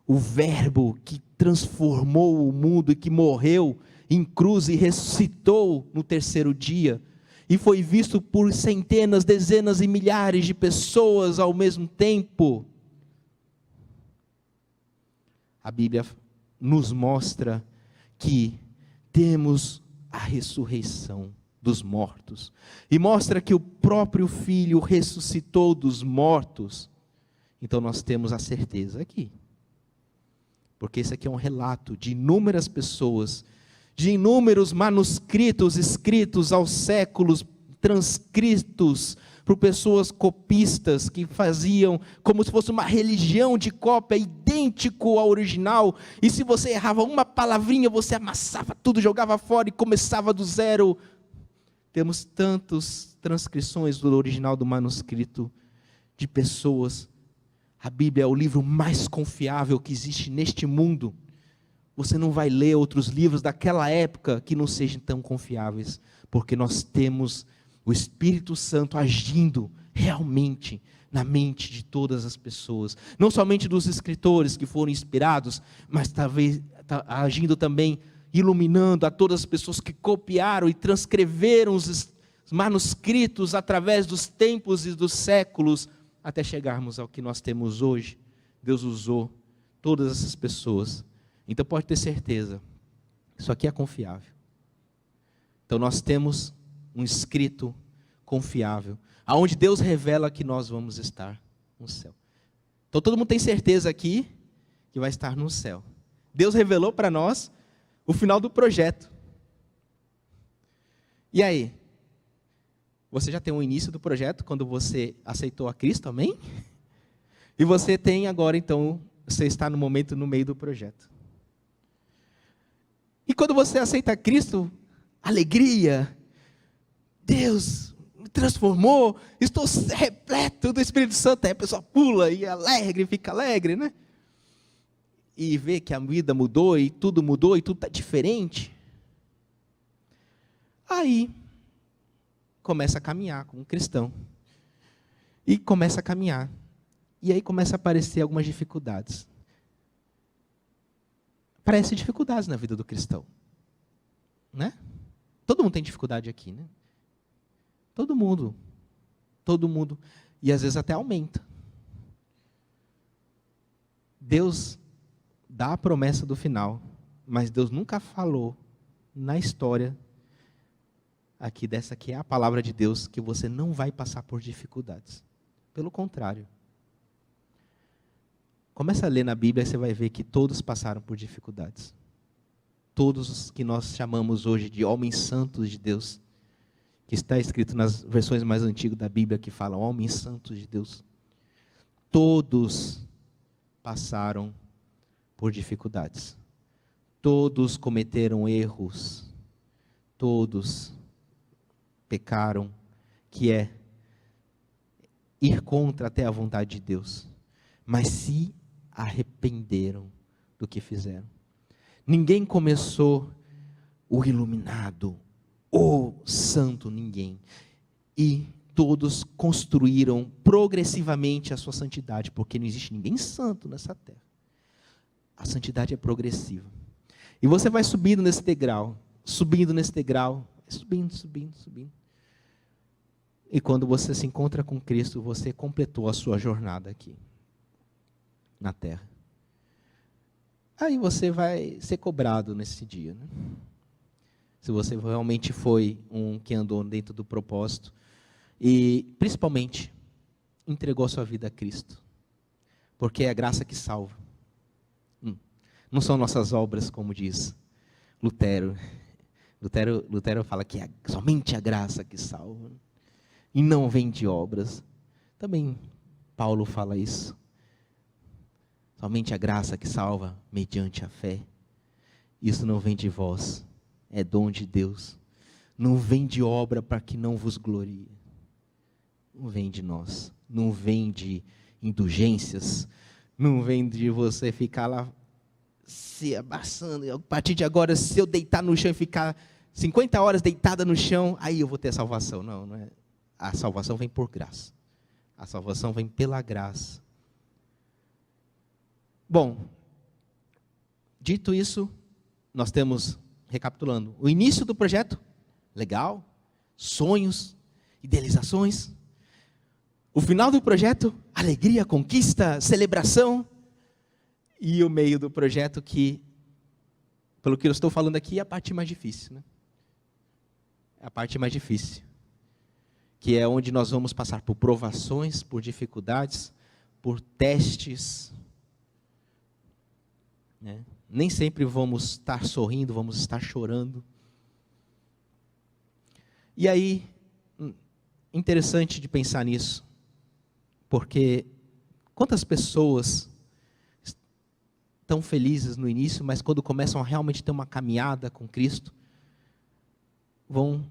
o verbo que transformou o mundo e que morreu em cruz e ressuscitou no terceiro dia. E foi visto por centenas, dezenas e milhares de pessoas ao mesmo tempo. A Bíblia nos mostra que temos a ressurreição dos mortos. E mostra que o próprio Filho ressuscitou dos mortos. Então nós temos a certeza aqui. Porque esse aqui é um relato de inúmeras pessoas, de inúmeros manuscritos escritos aos séculos transcritos por pessoas copistas que faziam como se fosse uma religião de cópia, idêntico ao original, e se você errava uma palavrinha, você amassava tudo, jogava fora e começava do zero. Temos tantas transcrições do original do manuscrito de pessoas. A Bíblia é o livro mais confiável que existe neste mundo. Você não vai ler outros livros daquela época que não sejam tão confiáveis, porque nós temos o Espírito Santo agindo realmente na mente de todas as pessoas, não somente dos escritores que foram inspirados, mas talvez agindo também, iluminando a todas as pessoas que copiaram e transcreveram os manuscritos através dos tempos e dos séculos, até chegarmos ao que nós temos hoje. Deus usou todas essas pessoas. Então pode ter certeza, isso aqui é confiável. Então nós temos um escrito confiável, aonde Deus revela que nós vamos estar no céu. Então todo mundo tem certeza aqui que vai estar no céu. Deus revelou para nós o final do projeto. E aí? Você já tem o início do projeto quando você aceitou a Cristo, amém? E você tem agora então, você está no momento no meio do projeto. E quando você aceita Cristo, alegria, Deus me transformou, estou repleto do Espírito Santo. Aí a pessoa pula e alegre, fica alegre, né? E vê que a vida mudou e tudo está diferente. Aí, começa a caminhar como um cristão. E começa a caminhar. E aí começa a aparecer algumas dificuldades. Aparecem dificuldades na vida do cristão. Né? Todo mundo tem dificuldade aqui, né? Todo mundo. Todo mundo. E às vezes até aumenta. Deus dá a promessa do final, mas Deus nunca falou na história, aqui dessa aqui é a palavra de Deus, que você não vai passar por dificuldades. Pelo contrário. Começa a ler na Bíblia e você vai ver que todos passaram por dificuldades. Todos os que nós chamamos hoje de homens santos de Deus, que está escrito nas versões mais antigas da Bíblia que falam homens santos de Deus, todos passaram por dificuldades. Todos cometeram erros. Todos pecaram, que é ir contra até a vontade de Deus. Mas se arrependeram do que fizeram. Ninguém começou o iluminado, o santo, ninguém. E todos construíram progressivamente a sua santidade, porque não existe ninguém santo nessa terra. A santidade é progressiva. E você vai subindo nesse degrau, subindo, subindo. E quando você se encontra com Cristo, você completou a sua jornada aqui, na terra. Aí você vai ser cobrado nesse dia, né? Se você realmente foi um que andou dentro do propósito e, principalmente, entregou a sua vida a Cristo. Porque é a graça que salva. Não são nossas obras, como diz Lutero. Lutero fala que é somente a graça que salva. E não vem de obras. Também Paulo fala isso. Somente a graça que salva, mediante a fé. Isso não vem de vós, é dom de Deus. Não vem de obra para que não vos glorie. Não vem de nós. Não vem de indulgências. Não vem de você ficar lá se abraçando. A partir de agora, se eu deitar no chão e ficar 50 horas deitada no chão, aí eu vou ter salvação. Não, não é. A salvação vem por graça. A salvação vem pela graça. Bom, dito isso, nós temos, recapitulando, o início do projeto, legal, sonhos, idealizações. O final do projeto, alegria, conquista, celebração. E o meio do projeto que, pelo que eu estou falando aqui, é a parte mais difícil, né? É a parte mais difícil. Que é onde nós vamos passar por provações, por dificuldades, por testes. Né? Nem sempre vamos estar sorrindo, vamos estar chorando. E aí, interessante de pensar nisso, porque quantas pessoas estão felizes no início, mas quando começam a realmente ter uma caminhada com Cristo, vão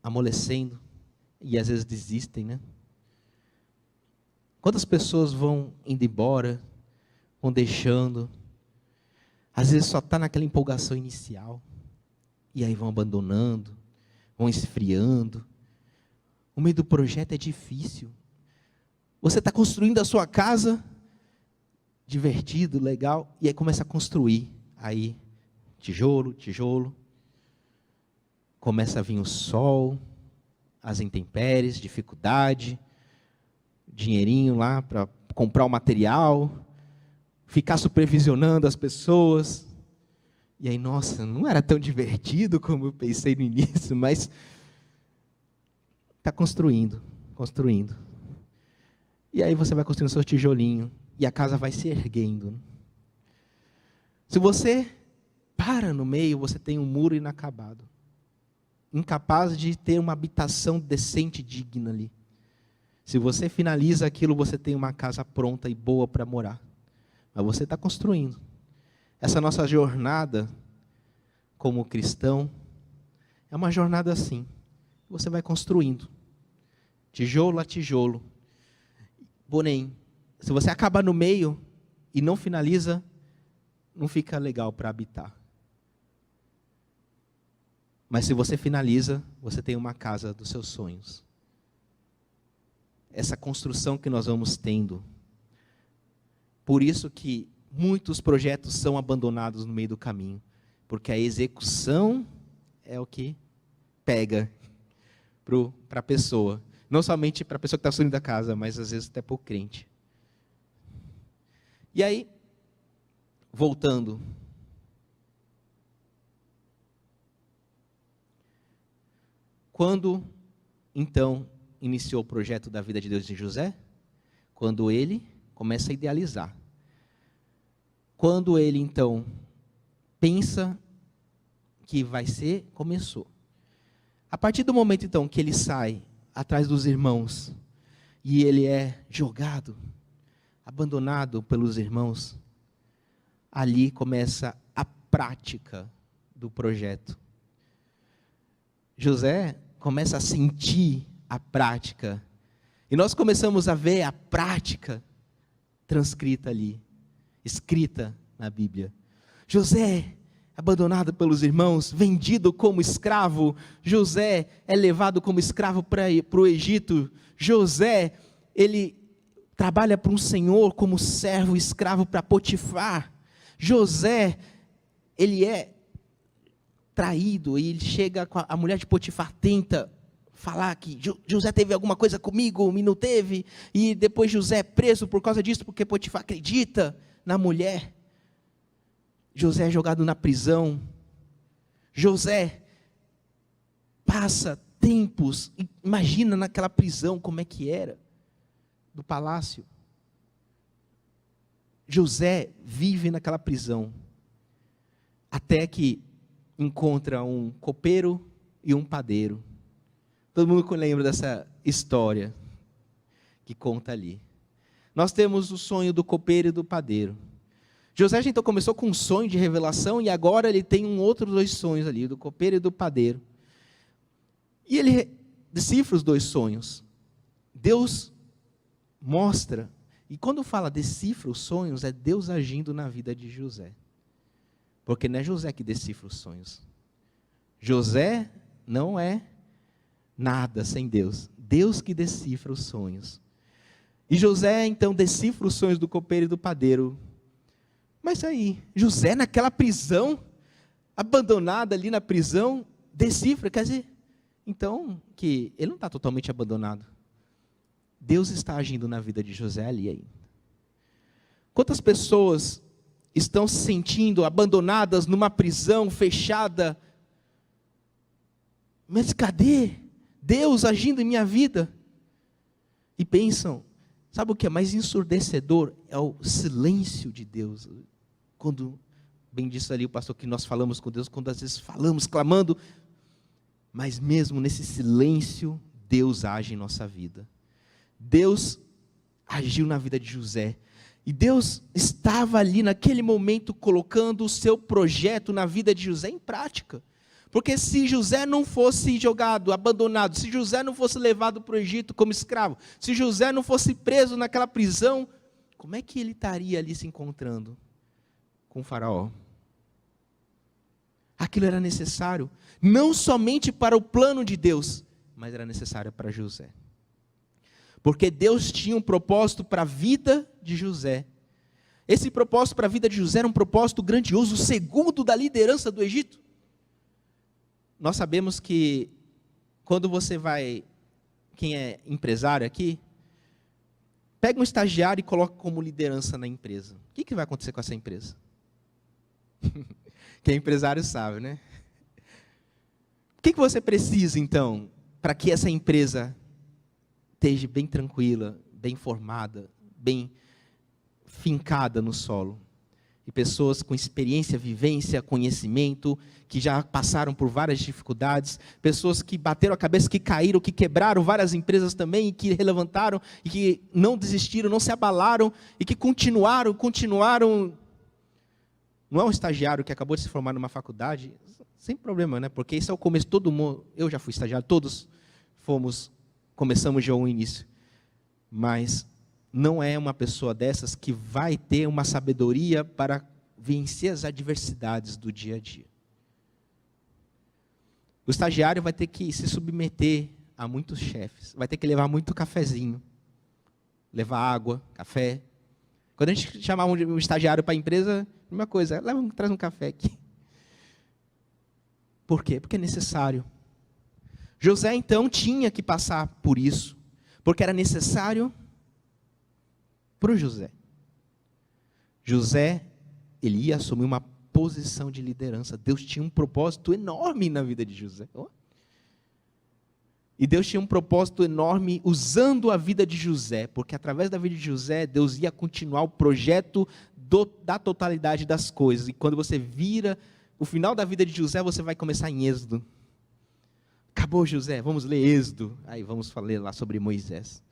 amolecendo e às vezes desistem, né? Quantas pessoas vão indo embora, vão deixando, às vezes só está naquela empolgação inicial, e aí vão abandonando, vão esfriando. O meio do projeto é difícil. Você está construindo a sua casa, divertido, legal, e aí começa a construir. Aí, tijolo, tijolo. Começa a vir o sol, as intempéries, dificuldade, dinheirinho lá para comprar o material, ficar supervisionando as pessoas. E aí, nossa, não era tão divertido como eu pensei no início, mas está construindo, construindo. E aí você vai construindo seu tijolinho, e a casa vai se erguendo. Se você para no meio, você tem um muro inacabado, incapaz de ter uma habitação decente e digna ali. Se você finaliza aquilo, você tem uma casa pronta e boa para morar. Mas você está construindo. Essa nossa jornada como cristão é uma jornada assim. Você vai construindo, tijolo a tijolo. Porém, se você acaba no meio e não finaliza, não fica legal para habitar. Mas se você finaliza, você tem uma casa dos seus sonhos. Essa construção que nós vamos tendo. Por isso que muitos projetos são abandonados no meio do caminho. Porque a execução é o que pega para a pessoa. Não somente para a pessoa que está saindo da casa, mas às vezes até para o crente. E aí, voltando. Quando, então, iniciou o projeto da vida de Deus em José? Quando ele começa a idealizar. Quando ele, então, pensa que vai ser, começou. A partir do momento, então, que ele sai atrás dos irmãos, e ele é jogado, abandonado pelos irmãos, ali começa a prática do projeto. José começa a sentir a prática, e nós começamos a ver a prática transcrita ali, escrita na Bíblia. José, abandonado pelos irmãos, vendido como escravo. José é levado como escravo para o Egito. José, ele trabalha para um senhor como servo escravo para Potifar. José, ele é traído, e ele chega, a mulher de Potifar tenta falar que José teve alguma coisa comigo, e não teve, e depois José é preso por causa disso, porque Potifar acredita na mulher. José é jogado na prisão. José passa tempos, imagina naquela prisão como é que era, do palácio. José vive naquela prisão, até que encontra um copeiro e um padeiro. Todo mundo lembra dessa história que conta ali. Nós temos o sonho do copeiro e do padeiro. José então começou com um sonho de revelação, e agora ele tem outros dois sonhos ali, do copeiro e do padeiro. E ele decifra os dois sonhos. Deus mostra, e quando fala decifra os sonhos, é Deus agindo na vida de José. Porque não é José que decifra os sonhos. José não é nada sem Deus. Deus que decifra os sonhos. E José então decifra os sonhos do copeiro e do padeiro. Mas aí, José naquela prisão, abandonado ali na prisão, decifra, quer dizer, então, que ele não está totalmente abandonado. Deus está agindo na vida de José ali ainda. Quantas pessoas estão se sentindo abandonadas numa prisão fechada? Mas cadê Deus agindo em minha vida? E pensam, sabe o que é mais ensurdecedor? É o silêncio de Deus. Quando, bem disse ali o pastor, que nós falamos com Deus, quando às vezes falamos, clamando, mas mesmo nesse silêncio, Deus age em nossa vida. Deus agiu na vida de José. E Deus estava ali naquele momento colocando o seu projeto na vida de José em prática. Porque se José não fosse jogado, abandonado, se José não fosse levado para o Egito como escravo, se José não fosse preso naquela prisão, como é que ele estaria ali se encontrando com o faraó? Aquilo era necessário, não somente para o plano de Deus, mas era necessário para José. Porque Deus tinha um propósito para a vida de José. Esse propósito para a vida de José era um propósito grandioso, o segundo da liderança do Egito. Nós sabemos que quando você vai, quem é empresário aqui, pega um estagiário e coloca como liderança na empresa. O que vai acontecer com essa empresa? Quem é empresário sabe, né? O que você precisa, então, para que essa empresa esteja bem tranquila, bem formada, bem fincada no solo? E pessoas com experiência, vivência, conhecimento, que já passaram por várias dificuldades, pessoas que bateram a cabeça, que caíram, que quebraram várias empresas também, e que relevantaram, e que não desistiram, não se abalaram, e que continuaram. Não é um estagiário que acabou de se formar numa faculdade, sem problema, né? Porque isso é o começo, todo mundo, eu já fui estagiário, todos começamos de um início. Mas não é uma pessoa dessas que vai ter uma sabedoria para vencer as adversidades do dia a dia. O estagiário vai ter que se submeter a muitos chefes, vai ter que levar muito cafezinho, levar água, café. Quando a gente chamava um estagiário para a empresa, a mesma coisa, traz um café aqui. Por quê? Porque é necessário. José, então, tinha que passar por isso, porque era necessário para o José. José, ele ia assumir uma posição de liderança. Deus tinha um propósito enorme na vida de José. E Deus tinha um propósito enorme usando a vida de José, porque através da vida de José, Deus ia continuar o projeto da totalidade das coisas. E quando você vira o final da vida de José, você vai começar em Êxodo. Acabou José, vamos ler Êxodo. Aí vamos ler lá sobre Moisés.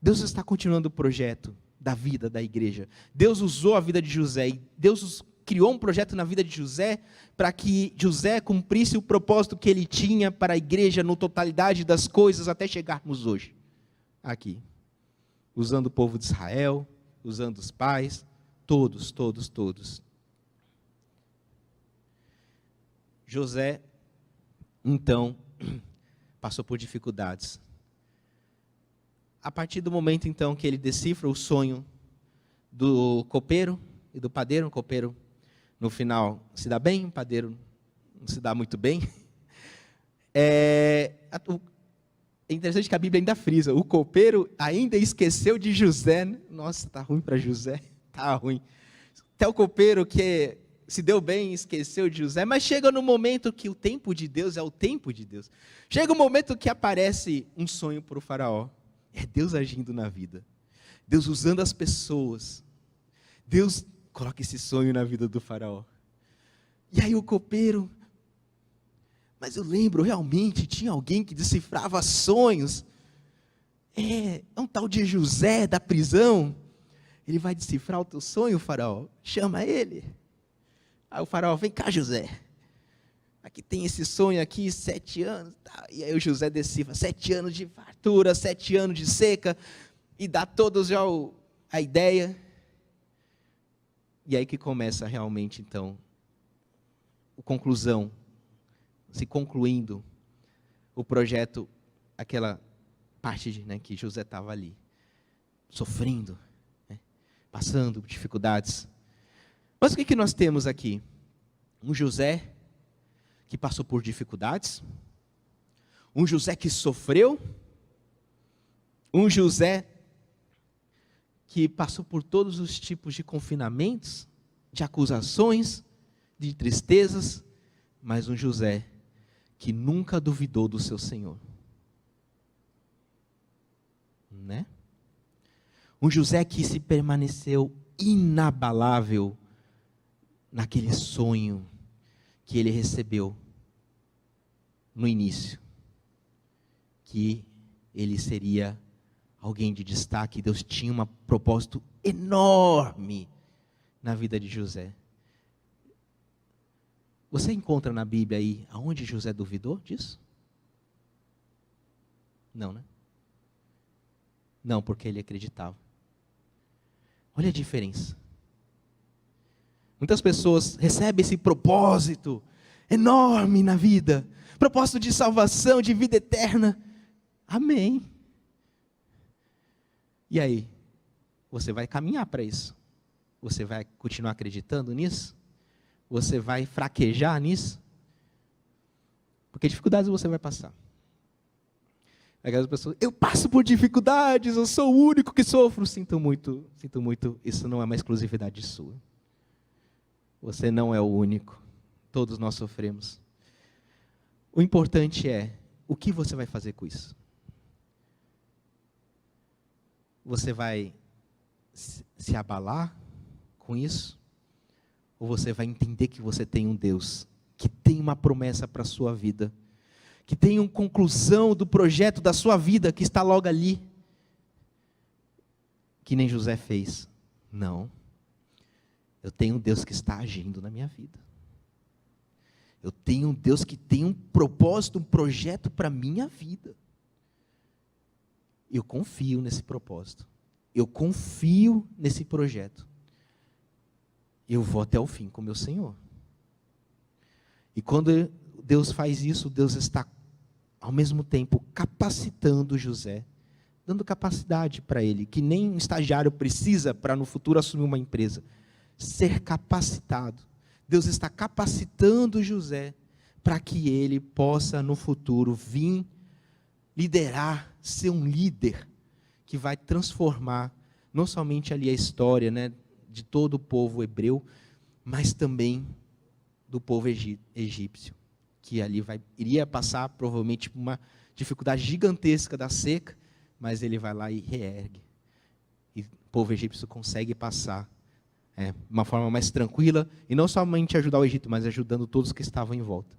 Deus está continuando o projeto da vida da igreja. Deus usou a vida de José e Deus criou um projeto na vida de José para que José cumprisse o propósito que ele tinha para a igreja no totalidade das coisas até chegarmos hoje. Aqui. Usando o povo de Israel, usando os pais, todos. José, então, passou por dificuldades. A partir do momento, então, que ele decifra o sonho do copeiro e do padeiro, o copeiro, no final, se dá bem, o padeiro não se dá muito bem. É interessante que a Bíblia ainda frisa, o copeiro ainda esqueceu de José. Nossa, está ruim para José, está ruim. Até o copeiro que se deu bem, esqueceu de José, mas chega no momento que o tempo de Deus é o tempo de Deus. Chega o momento que aparece um sonho para o faraó. É Deus agindo na vida. Deus usando as pessoas. Deus coloca esse sonho na vida do faraó. E aí o copeiro, mas eu lembro, realmente, tinha alguém que decifrava sonhos. É um tal de José da prisão. Ele vai decifrar o teu sonho, faraó. Chama ele. Aí o faraó, vem cá, José. Aqui tem esse sonho aqui, 7 anos. Tá. E aí o José decifra, 7 anos de fartura, 7 anos de seca. E dá todos já a ideia. E aí que começa realmente, então, a conclusão. Se concluindo o projeto, aquela parte que José estava ali, sofrendo, né, passando dificuldades. Mas o que nós temos aqui? Um José que passou por dificuldades, um José que sofreu, um José que passou por todos os tipos de confinamentos, de acusações, de tristezas, mas um José que nunca duvidou do seu Senhor. Né? Um José que se permaneceu inabalável naquele sonho que ele recebeu no início, que ele seria alguém de destaque. Deus tinha um propósito enorme na vida de José. Você encontra na Bíblia aí aonde José duvidou disso? Não, né? Não, porque ele acreditava. Olha a diferença. Muitas pessoas recebem esse propósito enorme na vida, propósito de salvação, de vida eterna. Amém. E aí? Você vai caminhar para isso? Você vai continuar acreditando nisso? Você vai fraquejar nisso? Porque dificuldades você vai passar. Aquelas pessoas, eu passo por dificuldades, eu sou o único que sofro. Sinto muito, isso não é uma exclusividade sua. Você não é o único, todos nós sofremos. O importante é, o que você vai fazer com isso? Você vai se abalar com isso? Ou você vai entender que você tem um Deus que tem uma promessa para a sua vida, que tem uma conclusão do projeto da sua vida que está logo ali, que nem José fez? Não. Eu tenho um Deus que está agindo na minha vida. Eu tenho um Deus que tem um propósito, um projeto para a minha vida. Eu confio nesse propósito. Eu confio nesse projeto. Eu vou até o fim com o meu Senhor. E quando Deus faz isso, Deus está, ao mesmo tempo, capacitando José, dando capacidade para ele, que nem um estagiário precisa para no futuro assumir uma empresa. Ser capacitado. Deus está capacitando José para que ele possa no futuro vir liderar, ser um líder que vai transformar não somente ali a história, né, de todo o povo hebreu, mas também do povo egípcio, que ali iria passar provavelmente por uma dificuldade gigantesca da seca, mas ele vai lá e reergue. E o povo egípcio consegue passar de uma forma mais tranquila, e não somente ajudar o Egito, mas ajudando todos que estavam em volta.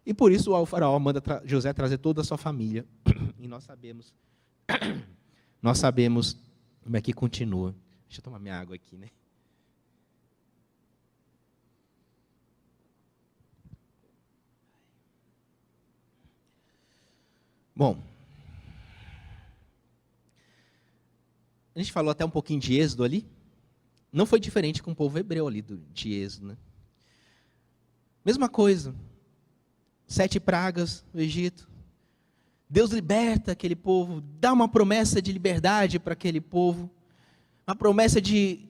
E por isso o faraó manda José trazer toda a sua família. E nós sabemos como é que continua. Deixa eu tomar minha água aqui, né? Bom, a gente falou até um pouquinho de Êxodo ali. Não foi diferente com o povo hebreu ali de Êxodo, né? Mesma coisa. 7 pragas no Egito. Deus liberta aquele povo, dá uma promessa de liberdade para aquele povo. Uma promessa de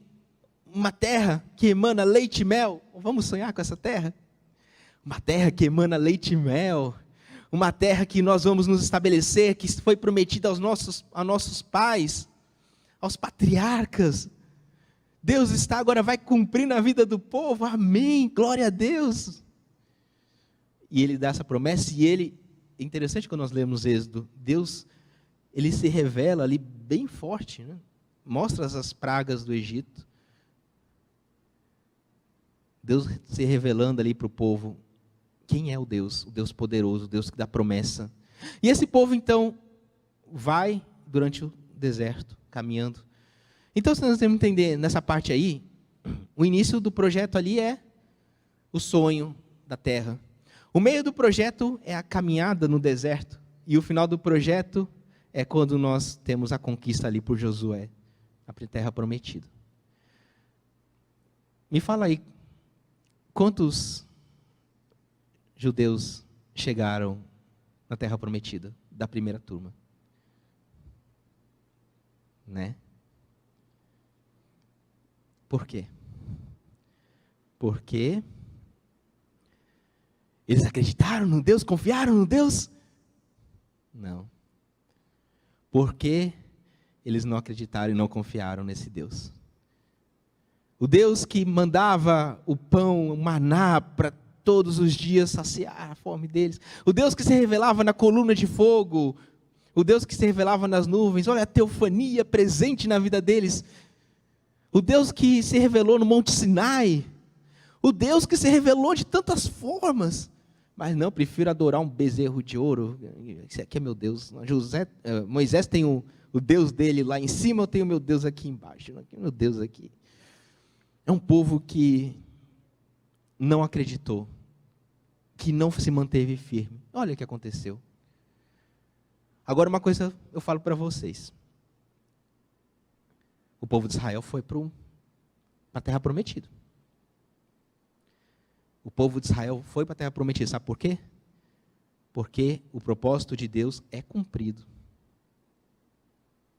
uma terra que emana leite e mel. Vamos sonhar com essa terra? Uma terra que emana leite e mel. Uma terra que nós vamos nos estabelecer, que foi prometida aos nossos pais, aos patriarcas. Deus agora vai cumprir na vida do povo, amém, glória a Deus. E ele dá essa promessa, e é interessante quando nós lemos Êxodo, Deus, ele se revela ali bem forte, né? Mostra as pragas do Egito. Deus se revelando ali para o povo, quem é o Deus poderoso, o Deus que dá promessa. E esse povo então, vai durante o deserto, caminhando. Então, se nós temos que entender nessa parte aí, o início do projeto ali é o sonho da terra. O meio do projeto é a caminhada no deserto. E o final do projeto é quando nós temos a conquista ali por Josué, a terra prometida. Me fala aí, quantos judeus chegaram na terra prometida, da primeira turma? Né? Por quê? Porque eles acreditaram no Deus, confiaram no Deus? Não. Porque eles não acreditaram e não confiaram nesse Deus. O Deus que mandava o pão, o maná para todos os dias saciar a fome deles. O Deus que se revelava na coluna de fogo. O Deus que se revelava nas nuvens. Olha a teofania presente na vida deles. O Deus que se revelou no Monte Sinai. O Deus que se revelou de tantas formas. Mas não, prefiro adorar um bezerro de ouro. Esse aqui é meu Deus. Moisés tem o Deus dele lá em cima, eu tenho o meu Deus aqui embaixo. Meu Deus aqui. É um povo que não acreditou, que não se manteve firme. Olha o que aconteceu. Agora uma coisa eu falo para vocês. O povo de Israel foi para a terra prometida. O povo de Israel foi para a terra prometida. Sabe por quê? Porque o propósito de Deus é cumprido.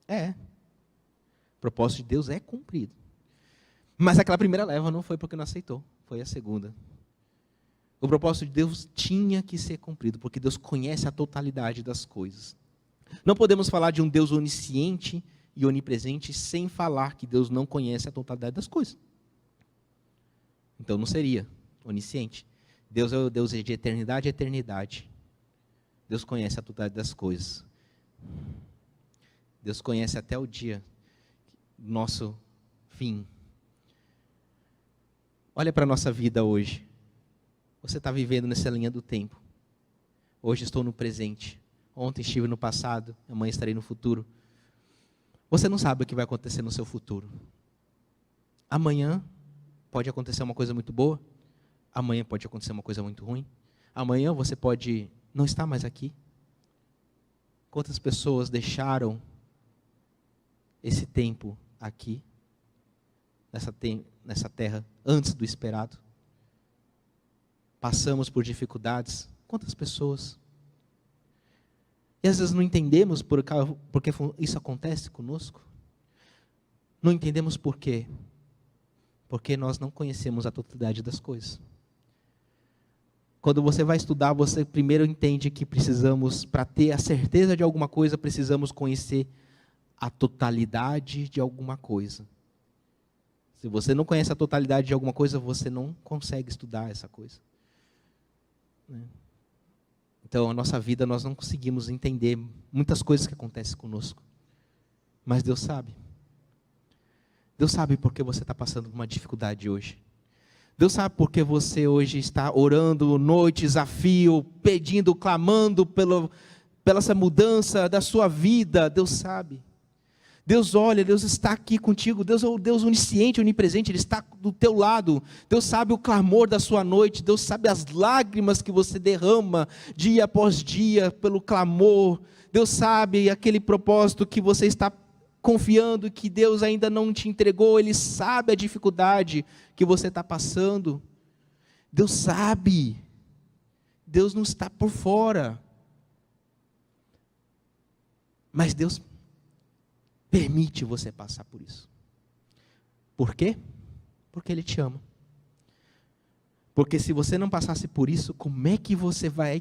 O propósito de Deus é cumprido. Mas aquela primeira leva não foi porque não aceitou. Foi a segunda. O propósito de Deus tinha que ser cumprido, porque Deus conhece a totalidade das coisas. Não podemos falar de um Deus onisciente e onipresente sem falar que Deus não conhece a totalidade das coisas. Então não seria onisciente. Deus é o Deus de eternidade a eternidade. Deus conhece a totalidade das coisas. Deus conhece até o dia do nosso fim. Olha para a nossa vida hoje. Você está vivendo nessa linha do tempo. Hoje estou no presente. Ontem estive no passado, amanhã estarei no futuro. Você não sabe o que vai acontecer no seu futuro. Amanhã pode acontecer uma coisa muito boa. Amanhã pode acontecer uma coisa muito ruim. Amanhã você pode não estar mais aqui. Quantas pessoas deixaram esse tempo aqui, nessa terra, antes do esperado? Passamos por dificuldades. Quantas pessoas? E às vezes não entendemos porque isso acontece conosco. Não entendemos por quê. Porque nós não conhecemos a totalidade das coisas. Quando você vai estudar, você primeiro entende que precisamos, para ter a certeza de alguma coisa, precisamos conhecer a totalidade de alguma coisa. Se você não conhece a totalidade de alguma coisa, você não consegue estudar essa coisa. Então, a nossa vida, nós não conseguimos entender muitas coisas que acontecem conosco. Mas Deus sabe. Deus sabe por que você está passando por uma dificuldade hoje. Deus sabe por que você hoje está orando noite, desafio, pedindo, clamando pela essa mudança da sua vida. Deus sabe. Deus olha, Deus está aqui contigo. Deus é o Deus onisciente, onipresente. Ele está do teu lado. Deus sabe o clamor da sua noite. Deus sabe as lágrimas que você derrama dia após dia pelo clamor. Deus sabe aquele propósito que você está confiando que Deus ainda não te entregou. Ele sabe a dificuldade que você está passando. Deus sabe. Deus não está por fora. Mas Deus permite você passar por isso. Por quê? Porque Ele te ama. Porque se você não passasse por isso, como é que você vai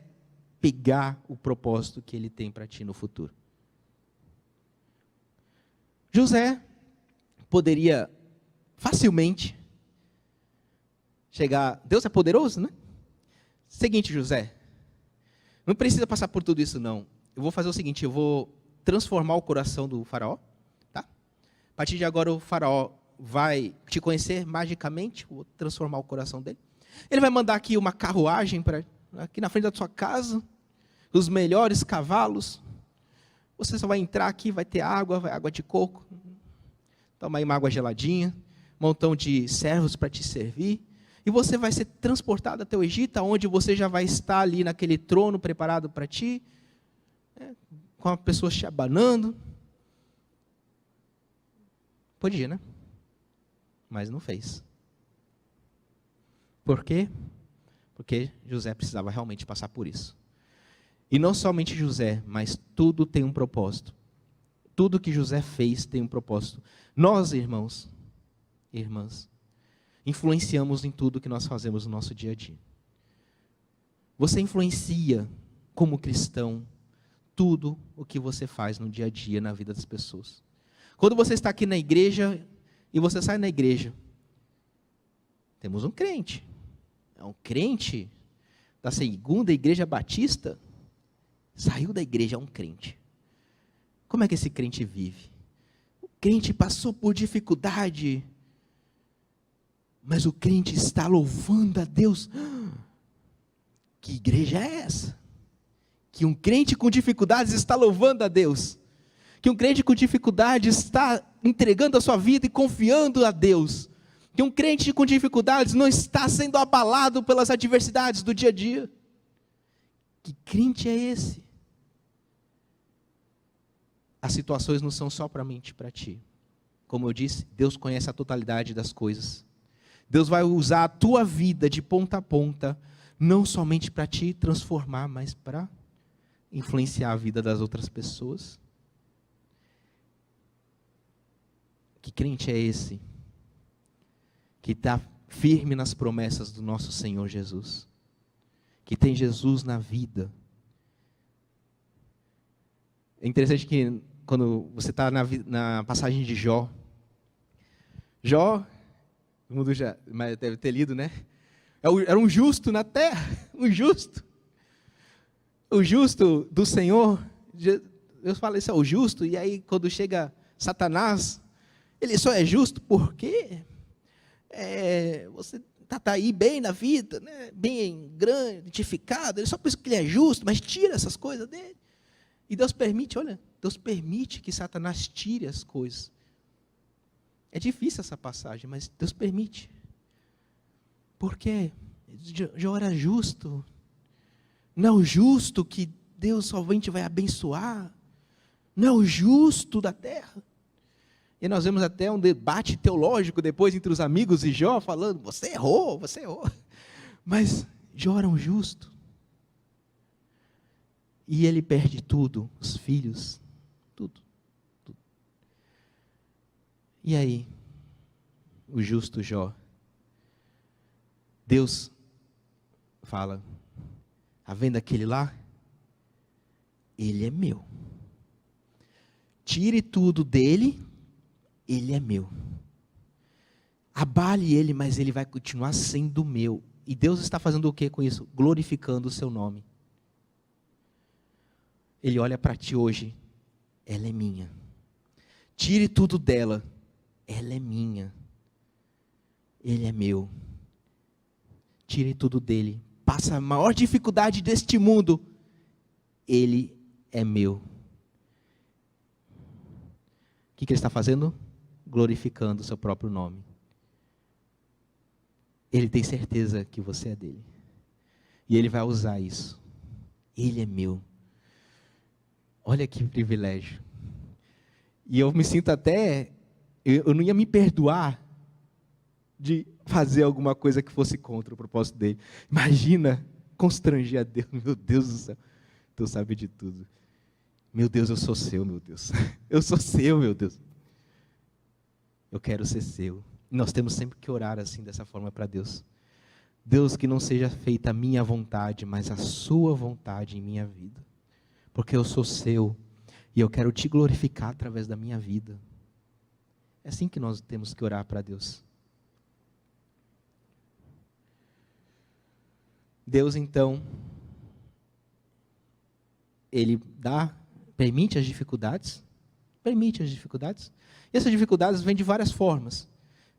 pegar o propósito que Ele tem para ti no futuro? José poderia facilmente chegar. Deus é poderoso, né? Seguinte, José, não precisa passar por tudo isso não. Eu vou fazer o seguinte, eu vou transformar o coração do faraó, tá? A partir de agora o faraó vai te conhecer magicamente, vou transformar o coração dele. Ele vai mandar aqui uma carruagem aqui na frente da sua casa, os melhores cavalos. Você só vai entrar aqui, vai ter água de coco, toma aí uma água geladinha, um montão de servos para te servir, e você vai ser transportado até o Egito, onde você já vai estar ali naquele trono preparado para ti, com a pessoa te abanando. Podia, né? Mas não fez. Por quê? Porque José precisava realmente passar por isso. E não somente José, mas tudo tem um propósito. Tudo que José fez tem um propósito. Nós, irmãos e irmãs, influenciamos em tudo que nós fazemos no nosso dia a dia. Você influencia, como cristão, tudo o que você faz no dia a dia, na vida das pessoas. Quando você está aqui na igreja, e você sai na igreja, temos um crente. É um crente da segunda igreja batista. Saiu da igreja, é um crente. Como é que esse crente vive? O crente passou por dificuldade, mas o crente está louvando a Deus. Que igreja é essa? Que um crente com dificuldades está louvando a Deus. Que um crente com dificuldades está entregando a sua vida e confiando a Deus. Que um crente com dificuldades não está sendo abalado pelas adversidades do dia a dia. Que crente é esse? As situações não são só para mim e para ti. Como eu disse, Deus conhece a totalidade das coisas. Deus vai usar a tua vida de ponta a ponta, não somente para te transformar, mas para influenciar a vida das outras pessoas. Que crente é esse? Que está firme nas promessas do nosso Senhor Jesus. Que tem Jesus na vida. É interessante que quando você está na passagem de Jó, todo mundo já deve ter lido, né? Era um justo na terra, um justo. O justo do Senhor, Deus fala isso é o justo, e aí quando chega Satanás, ele só é justo porque você está aí bem na vida, né? Bem gratificado, ele só pensa que ele é justo, mas tira essas coisas dele. E Deus permite, Deus permite que Satanás tire as coisas. É difícil essa passagem, mas Deus permite. Porque Jó era justo. Não é o justo que Deus somente vai abençoar. Não é o justo da terra. E nós vemos até um debate teológico depois entre os amigos e Jó, falando, você errou. Mas Jó era um justo. E ele perde tudo, os filhos, tudo. E aí, o justo Jó, Deus fala, está vendo aquele lá? Ele é meu. Tire tudo dele, ele é meu. Abale ele, mas ele vai continuar sendo meu. E Deus está fazendo o que com isso? Glorificando o seu nome. Ele olha para ti hoje, ela é minha. Tire tudo dela, ela é minha. Ele é meu. Tire tudo dele. Passa a maior dificuldade deste mundo, ele é meu. O que ele está fazendo? Glorificando o seu próprio nome. Ele tem certeza que você é dele. E ele vai usar isso. Ele é meu. Olha que privilégio. E eu me sinto até, eu não ia me perdoar de fazer alguma coisa que fosse contra o propósito dele. Imagina constranger a Deus, meu Deus do céu. Deus sabe de tudo. Meu Deus, eu sou seu, meu Deus. Eu sou seu, meu Deus. Eu quero ser seu. E nós temos sempre que orar assim, dessa forma para Deus. Deus, que não seja feita a minha vontade, mas a sua vontade em minha vida. Porque eu sou seu e eu quero te glorificar através da minha vida. É assim que nós temos que orar para Deus. Deus, então, Ele permite as dificuldades. E essas dificuldades vêm de várias formas.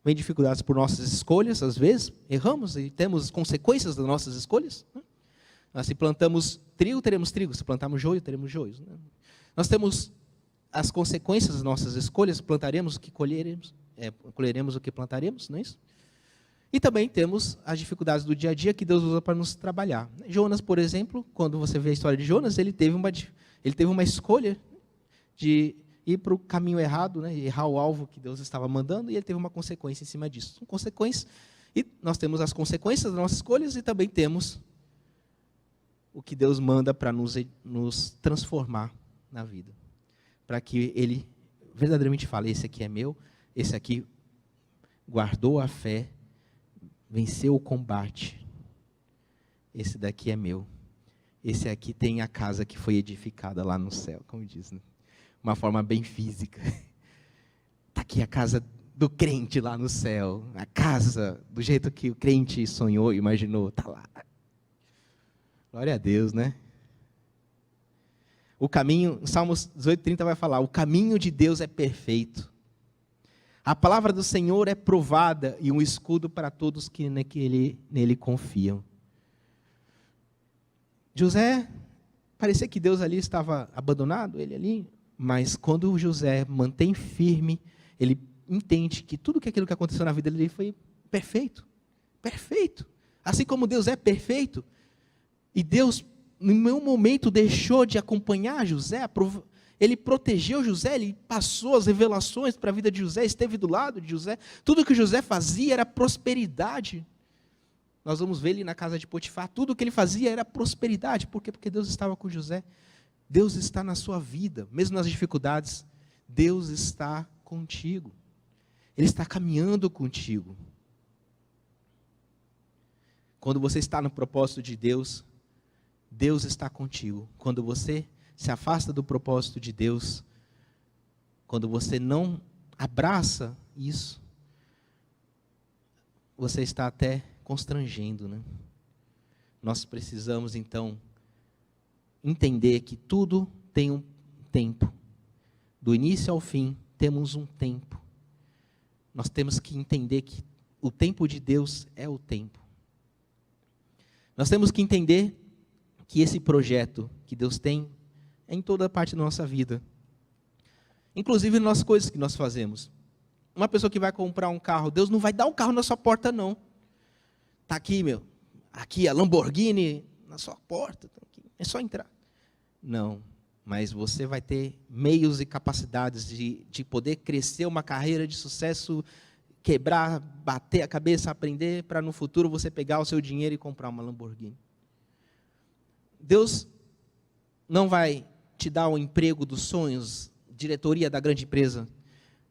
Vêm dificuldades por nossas escolhas, às vezes, erramos e temos consequências das nossas escolhas, né? Se plantamos trigo, teremos trigo. Se plantarmos joio, teremos joios, né? Nós temos as consequências das nossas escolhas. Plantaremos o que colheremos, colheremos o que plantaremos, não é isso? E também temos as dificuldades do dia a dia que Deus usa para nos trabalhar. Jonas, por exemplo, quando você vê a história de Jonas, ele teve uma escolha de ir para o caminho errado, né? Errar o alvo que Deus estava mandando, e ele teve uma consequência em cima disso. São consequências, e nós temos as consequências das nossas escolhas e também temos o que Deus manda para nos transformar na vida. Para que Ele verdadeiramente fale, esse aqui é meu, esse aqui guardou a fé, venceu o combate, esse daqui é meu. Esse aqui tem a casa que foi edificada lá no céu, como diz, né? Uma forma bem física. Está aqui a casa do crente lá no céu, a casa do jeito que o crente sonhou, imaginou, está lá. Glória a Deus, né? O caminho, Salmos 18:30 vai falar, o caminho de Deus é perfeito. A palavra do Senhor é provada e um escudo para todos que nele confiam. José, parecia que Deus ali estava abandonado, ele ali, mas quando José mantém firme, ele entende que tudo aquilo que aconteceu na vida dele foi perfeito, perfeito. Assim como Deus é perfeito, e Deus, em nenhum momento, deixou de acompanhar José, ele protegeu José, ele passou as revelações para a vida de José, esteve do lado de José, tudo que José fazia era prosperidade. Nós vamos ver ele na casa de Potifar, tudo que ele fazia era prosperidade. Por quê? Porque Deus estava com José. Deus está na sua vida, mesmo nas dificuldades, Deus está contigo. Ele está caminhando contigo. Quando você está no propósito de Deus, Deus está contigo. Quando você se afasta do propósito de Deus, quando você não abraça isso, você está até constrangendo, né? Nós precisamos, então, entender que tudo tem um tempo. Do início ao fim, temos um tempo. Nós temos que entender que o tempo de Deus é o tempo. Nós temos que entender que esse projeto que Deus tem é em toda parte da nossa vida. Inclusive nas coisas que nós fazemos. Uma pessoa que vai comprar um carro, Deus não vai dar o carro na sua porta, não. Está aqui, aqui a Lamborghini na sua porta, tá aqui, é só entrar. Não, mas você vai ter meios e capacidades de poder crescer uma carreira de sucesso, quebrar, bater a cabeça, aprender, para no futuro você pegar o seu dinheiro e comprar uma Lamborghini. Deus não vai te dar o emprego dos sonhos, diretoria da grande empresa,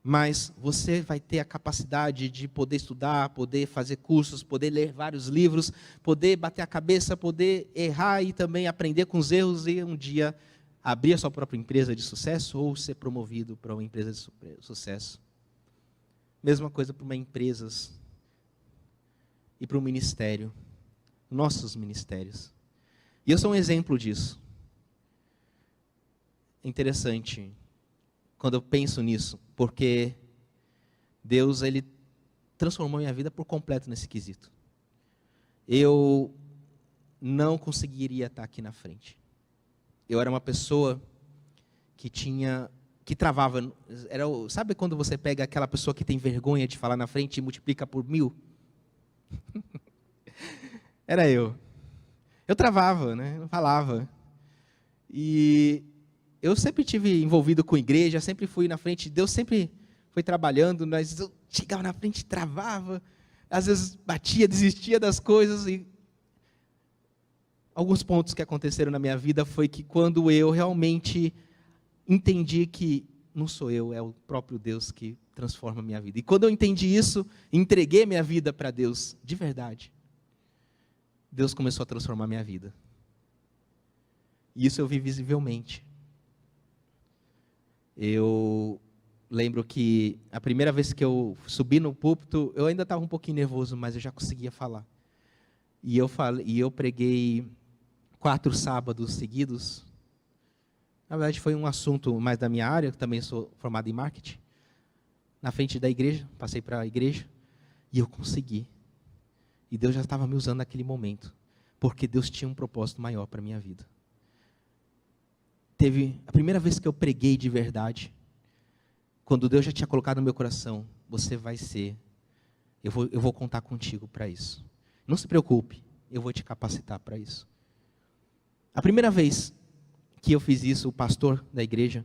mas você vai ter a capacidade de poder estudar, poder fazer cursos, poder ler vários livros, poder bater a cabeça, poder errar e também aprender com os erros e um dia abrir a sua própria empresa de sucesso ou ser promovido para uma empresa de sucesso. Mesma coisa para uma empresa e para um ministério, nossos ministérios. E eu sou um exemplo disso. É interessante quando eu penso nisso, porque Deus, Ele transformou minha vida por completo nesse quesito. Eu não conseguiria estar aqui na frente. Eu era uma pessoa que travava. Sabe quando você pega aquela pessoa que tem vergonha de falar na frente e multiplica por 1000? Era eu. Eu travava, né? Não falava. E eu sempre tive envolvido com igreja, sempre fui na frente, Deus sempre foi trabalhando, mas eu chegava na frente, travava, às vezes batia, desistia das coisas. E alguns pontos que aconteceram na minha vida foi que quando eu realmente entendi que não sou eu, é o próprio Deus que transforma a minha vida. E quando eu entendi isso, entreguei minha vida para Deus, de verdade, Deus começou a transformar a minha vida. E isso eu vi visivelmente. Eu lembro que a primeira vez que eu subi no púlpito, eu ainda estava um pouquinho nervoso, mas eu já conseguia falar. E eu preguei 4 sábados seguidos. Na verdade, foi um assunto mais da minha área, que também sou formado em marketing. Na frente da igreja, passei para a igreja, e eu consegui. E Deus já estava me usando naquele momento, porque Deus tinha um propósito maior para a minha vida. Teve a primeira vez que eu preguei de verdade, quando Deus já tinha colocado no meu coração, você vai ser, eu vou contar contigo para isso. Não se preocupe, eu vou te capacitar para isso. A primeira vez que eu fiz isso, o pastor da igreja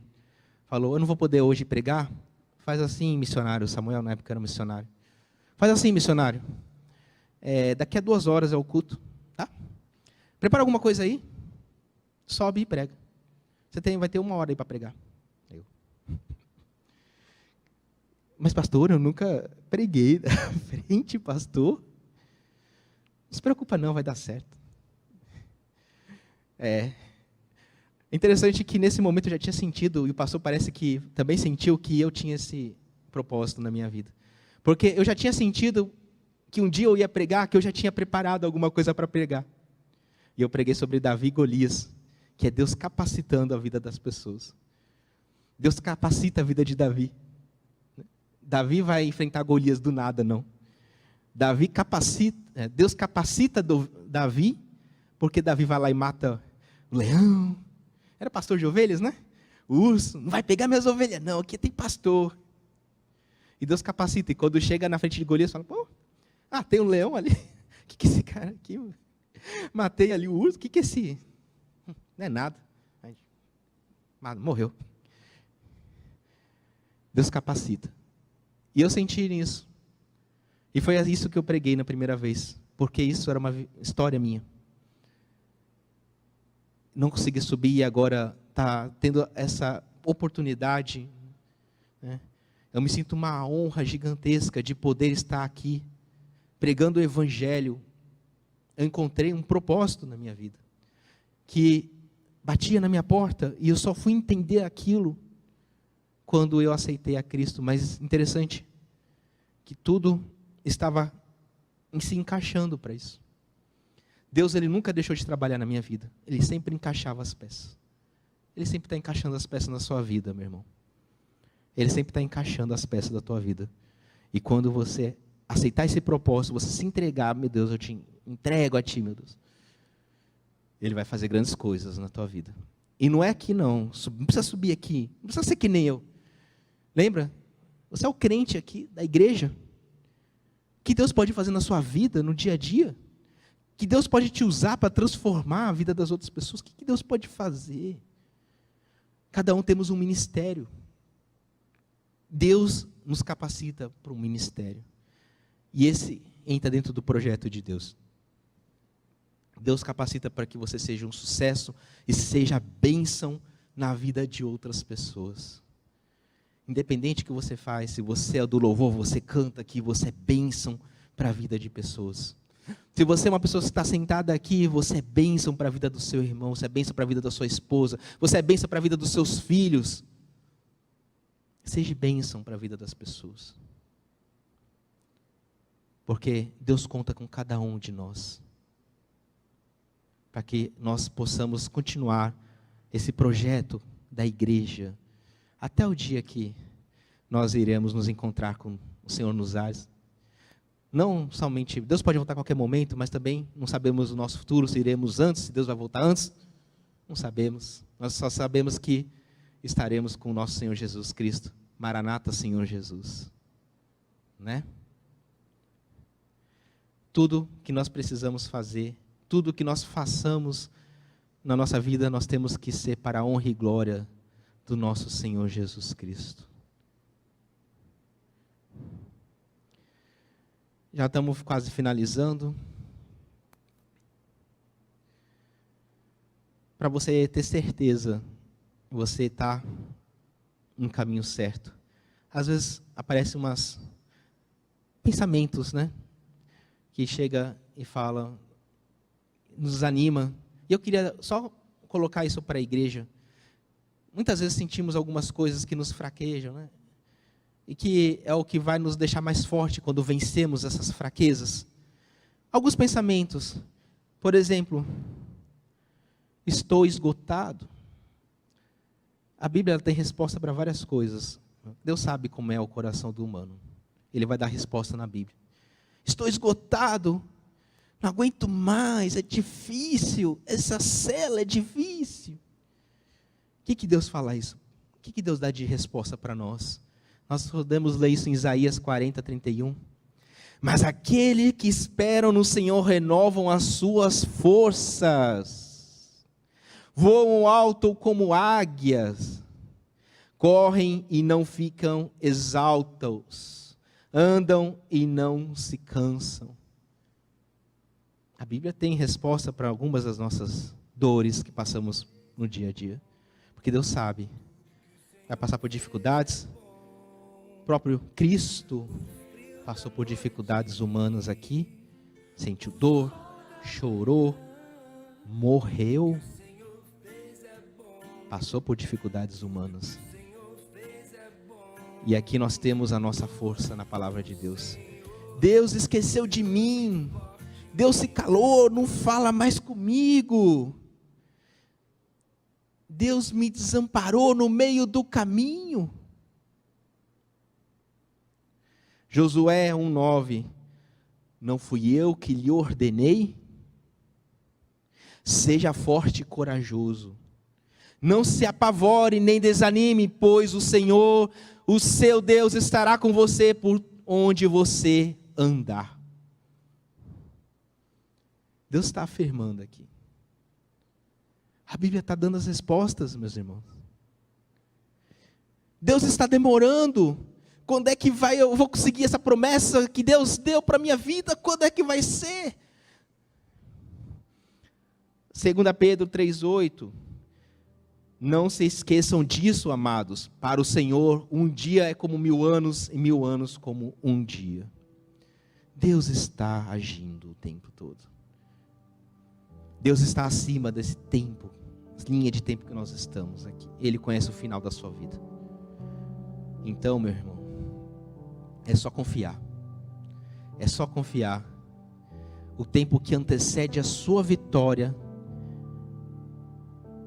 falou, eu não vou poder hoje pregar, faz assim, missionário. Samuel na época era missionário. Faz assim, missionário. Daqui a 2 horas é o culto, tá? Prepara alguma coisa aí, sobe e prega. Vai ter 1 hora aí para pregar. Mas pastor, eu nunca preguei na frente, pastor. Não se preocupa não, vai dar certo. É interessante que nesse momento eu já tinha sentido, e o pastor parece que também sentiu que eu tinha esse propósito na minha vida. Porque eu já tinha sentido que um dia eu ia pregar, que eu já tinha preparado alguma coisa para pregar. E eu preguei sobre Davi e Golias, que é Deus capacitando a vida das pessoas. Deus capacita a vida de Davi. Davi vai enfrentar Golias do nada, não. Deus capacita Davi, porque Davi vai lá e mata o leão. Era pastor de ovelhas, né? O urso, não vai pegar minhas ovelhas, não, aqui tem pastor. E Deus capacita, e quando chega na frente de Golias, fala, pô, tem um leão ali. O que é esse cara aqui? Mano? Matei ali o urso, o que é esse? Não é nada. Morreu. Deus capacita. E eu senti nisso. E foi isso que eu preguei na primeira vez. Porque isso era uma história minha. Não consegui subir e agora está tendo essa oportunidade. Né? Eu me sinto uma honra gigantesca de poder estar aqui, pregando o Evangelho. Eu encontrei um propósito na minha vida. Que batia na minha porta e eu só fui entender aquilo quando eu aceitei a Cristo. Mas interessante que tudo estava se encaixando para isso. Deus, Ele nunca deixou de trabalhar na minha vida. Ele sempre encaixava as peças. Ele sempre está encaixando as peças na sua vida, meu irmão. Ele sempre está encaixando as peças da tua vida. E quando você aceitar esse propósito, você se entregar, meu Deus, eu te entrego a ti, meu Deus. Ele vai fazer grandes coisas na tua vida. E não é aqui não precisa subir aqui, não precisa ser que nem eu. Lembra? Você é o crente aqui da igreja. O que Deus pode fazer na sua vida, no dia a dia? Que Deus pode te usar para transformar a vida das outras pessoas? O que Deus pode fazer? Cada um temos um ministério. Deus nos capacita para um ministério. E esse entra dentro do projeto de Deus. Deus capacita para que você seja um sucesso e seja bênção na vida de outras pessoas. Independente do que você faz, se você é do louvor, você canta aqui, você é bênção para a vida de pessoas. Se você é uma pessoa que está sentada aqui, você é bênção para a vida do seu irmão, você é bênção para a vida da sua esposa, você é bênção para a vida dos seus filhos. Seja bênção para a vida das pessoas. Porque Deus conta com cada um de nós. Para que nós possamos continuar esse projeto da igreja. Até o dia que nós iremos nos encontrar com o Senhor nos ares. Não somente, Deus pode voltar a qualquer momento, mas também não sabemos o nosso futuro, se iremos antes, se Deus vai voltar antes. Não sabemos. Nós só sabemos que estaremos com o nosso Senhor Jesus Cristo. Maranata, Senhor Jesus. Né? Tudo que nós precisamos fazer, tudo que nós façamos na nossa vida, nós temos que ser para a honra e glória do nosso Senhor Jesus Cristo. Já estamos quase finalizando. Para você ter certeza, você está no caminho certo. Às vezes aparecem umas pensamentos, né? Que chega e fala, nos desanima. E eu queria só colocar isso para a igreja. Muitas vezes sentimos algumas coisas que nos fraquejam, né? E que é o que vai nos deixar mais forte quando vencemos essas fraquezas. Alguns pensamentos, por exemplo, estou esgotado. A Bíblia tem resposta para várias coisas. Deus sabe como é o coração do humano. Ele vai dar resposta na Bíblia. Estou esgotado, não aguento mais, é difícil, essa cela é difícil. O que Deus fala isso? O que Deus dá de resposta para nós? Nós podemos ler isso em Isaías 40, 31. Mas aquele que esperam no Senhor renovam as suas forças. Voam alto como águias. Correm e não ficam exaustos. Andam e não se cansam. A Bíblia tem resposta para algumas das nossas dores que passamos no dia a dia. Porque Deus sabe. Vai passar por dificuldades. O próprio Cristo passou por dificuldades humanas aqui. Sentiu dor, chorou, morreu. Passou por dificuldades humanas. E aqui nós temos a nossa força na palavra de Deus. Deus esqueceu de mim. Deus se calou, não fala mais comigo. Deus me desamparou no meio do caminho. Josué 1:9. Não fui eu que lhe ordenei? Seja forte e corajoso. Não se apavore nem desanime, pois o Senhor, o seu Deus, estará com você por onde você andar. Deus está afirmando aqui. A Bíblia está dando as respostas, meus irmãos. Deus está demorando. Quando é que eu vou conseguir essa promessa que Deus deu para a minha vida? Quando é que vai ser? 2 Pedro 3,8. Não se esqueçam disso, amados. Para o Senhor, um dia é como 1000 anos, e 1000 anos como um dia. Deus está agindo o tempo todo. Deus está acima desse tempo, linha de tempo que nós estamos aqui. Ele conhece o final da sua vida. Então, meu irmão, é só confiar. É só confiar. O tempo que antecede a sua vitória,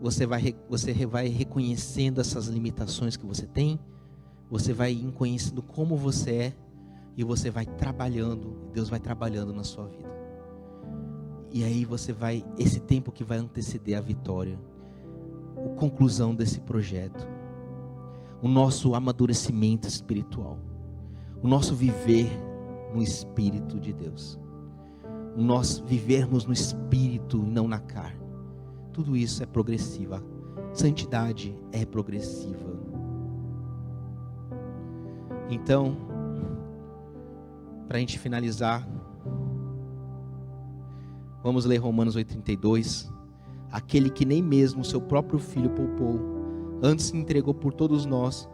você vai reconhecendo essas limitações que você tem, você vai conhecendo como você é, e você vai trabalhando, Deus vai trabalhando na sua vida. E aí esse tempo que vai anteceder a vitória, a conclusão desse projeto, o nosso amadurecimento espiritual, o nosso viver no Espírito de Deus, o nosso vivermos no Espírito e não na carne, tudo isso é progressivo. A santidade é progressiva. Então, para a gente finalizar, vamos ler Romanos 8,32. Aquele que nem mesmo o seu próprio filho poupou, antes se entregou por todos nós,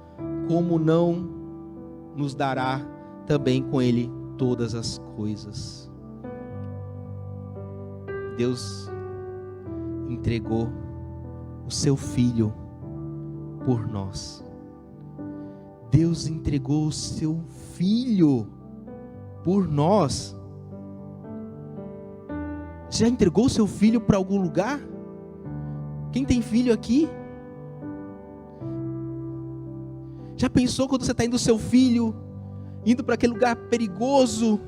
como não nos dará também com ele todas as coisas? Deus entregou o seu filho por nós. Deus entregou o seu filho por nós. Já entregou o seu filho para algum lugar? Quem tem filho aqui? Já pensou quando você está indo o seu filho, indo para aquele lugar perigoso?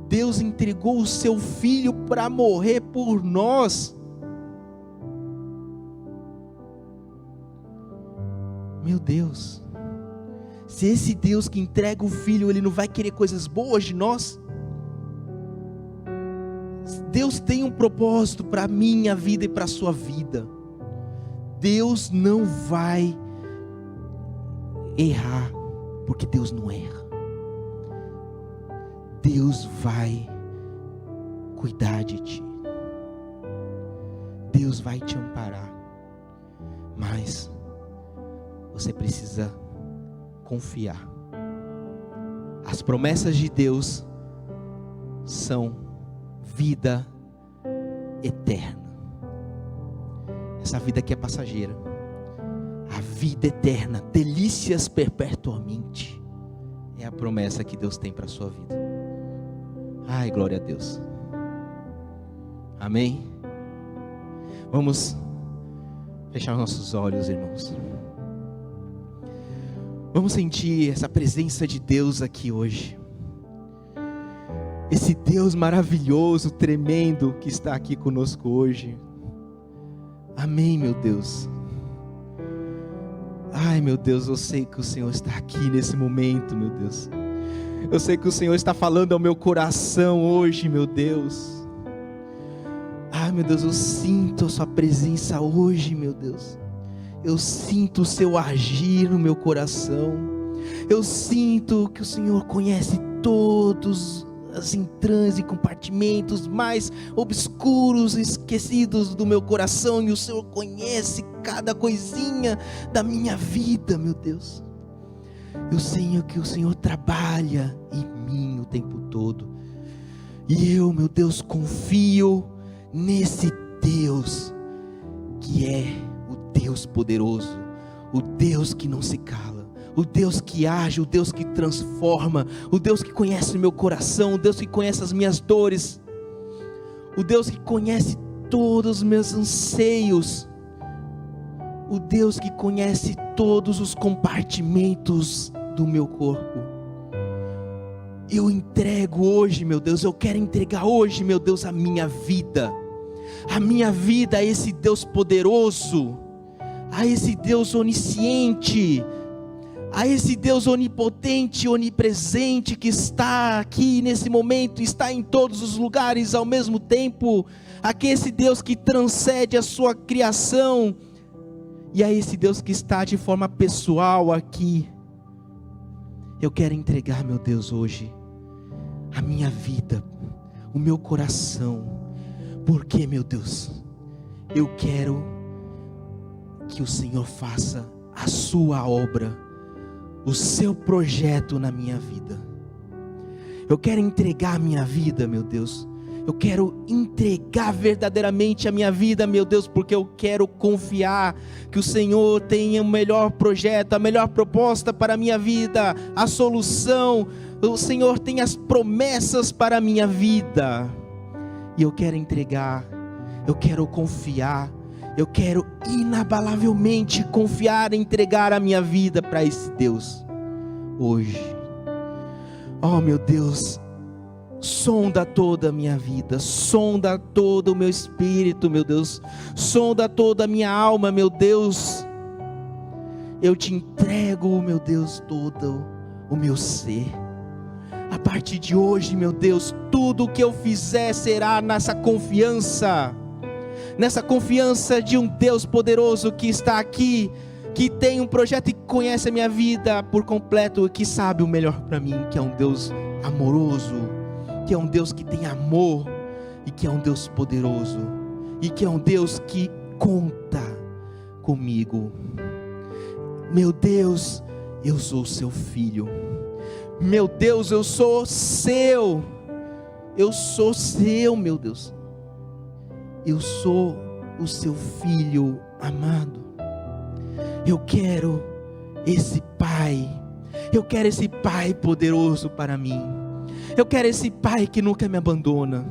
Deus entregou o seu filho para morrer por nós. Meu Deus, se esse Deus que entrega o filho, Ele não vai querer coisas boas de nós? Deus tem um propósito para a minha vida e para a sua vida. Deus não vai errar, porque Deus não erra. Deus vai cuidar de ti. Deus vai te amparar. Mas você precisa confiar. As promessas de Deus são vida eterna. Essa vida aqui é passageira. A vida eterna, delícias perpetuamente, é a promessa que Deus tem para a sua vida. Ai, glória a Deus. Amém? Vamos fechar nossos olhos, irmãos. Vamos sentir essa presença de Deus aqui hoje. Esse Deus maravilhoso, tremendo, que está aqui conosco hoje. Amém, meu Deus. Ai, meu Deus, eu sei que o Senhor está aqui nesse momento, meu Deus. Eu sei que o Senhor está falando ao meu coração hoje, meu Deus. Ai, meu Deus, eu sinto a sua presença hoje, meu Deus. Eu sinto o seu agir no meu coração. Eu sinto que o Senhor conhece todos as entranhas e compartimentos mais obscuros e esquecidos do meu coração, e o Senhor conhece cada coisinha da minha vida, meu Deus. Eu sei que o Senhor trabalha em mim o tempo todo, e eu, meu Deus, confio nesse Deus que é o Deus poderoso, o Deus que não se cala, o Deus que age, o Deus que transforma, o Deus que conhece o meu coração, o Deus que conhece as minhas dores, o Deus que conhece todos os meus anseios, o Deus que conhece todos os compartimentos do meu corpo. Eu entrego hoje, meu Deus, eu quero entregar hoje, meu Deus, a minha vida, a minha vida a esse Deus poderoso, a esse Deus onisciente, a esse Deus onipotente, onipresente, que está aqui nesse momento, está em todos os lugares ao mesmo tempo, a esse Deus que transcende a sua criação, e a esse Deus que está de forma pessoal aqui. Eu quero entregar, meu Deus, hoje, a minha vida, o meu coração, porque, meu Deus, eu quero que o Senhor faça a sua obra, o seu projeto na minha vida. Eu quero entregar a minha vida, meu Deus. Eu quero entregar verdadeiramente a minha vida, meu Deus, porque eu quero confiar que o Senhor tenha o melhor projeto, a melhor proposta para a minha vida, a solução. O Senhor tem as promessas para a minha vida. E eu quero entregar, eu quero confiar, eu quero inabalavelmente confiar, entregar a minha vida para esse Deus hoje. Oh, meu Deus, sonda toda a minha vida, sonda todo o meu espírito, meu Deus, sonda toda a minha alma, meu Deus. Eu te entrego, meu Deus, todo o meu ser. A partir de hoje, meu Deus, tudo o que eu fizer será nessa confiança de um Deus poderoso que está aqui, que tem um projeto e conhece a minha vida por completo, que sabe o melhor para mim, que é um Deus amoroso, que é um Deus que tem amor, e que é um Deus poderoso, e que é um Deus que conta comigo. Meu Deus, eu sou seu filho. Meu Deus, eu sou seu. Eu sou seu, meu Deus. Eu sou o seu filho amado. Eu quero esse Pai. Eu quero esse Pai poderoso para mim. Eu quero esse Pai que nunca me abandona.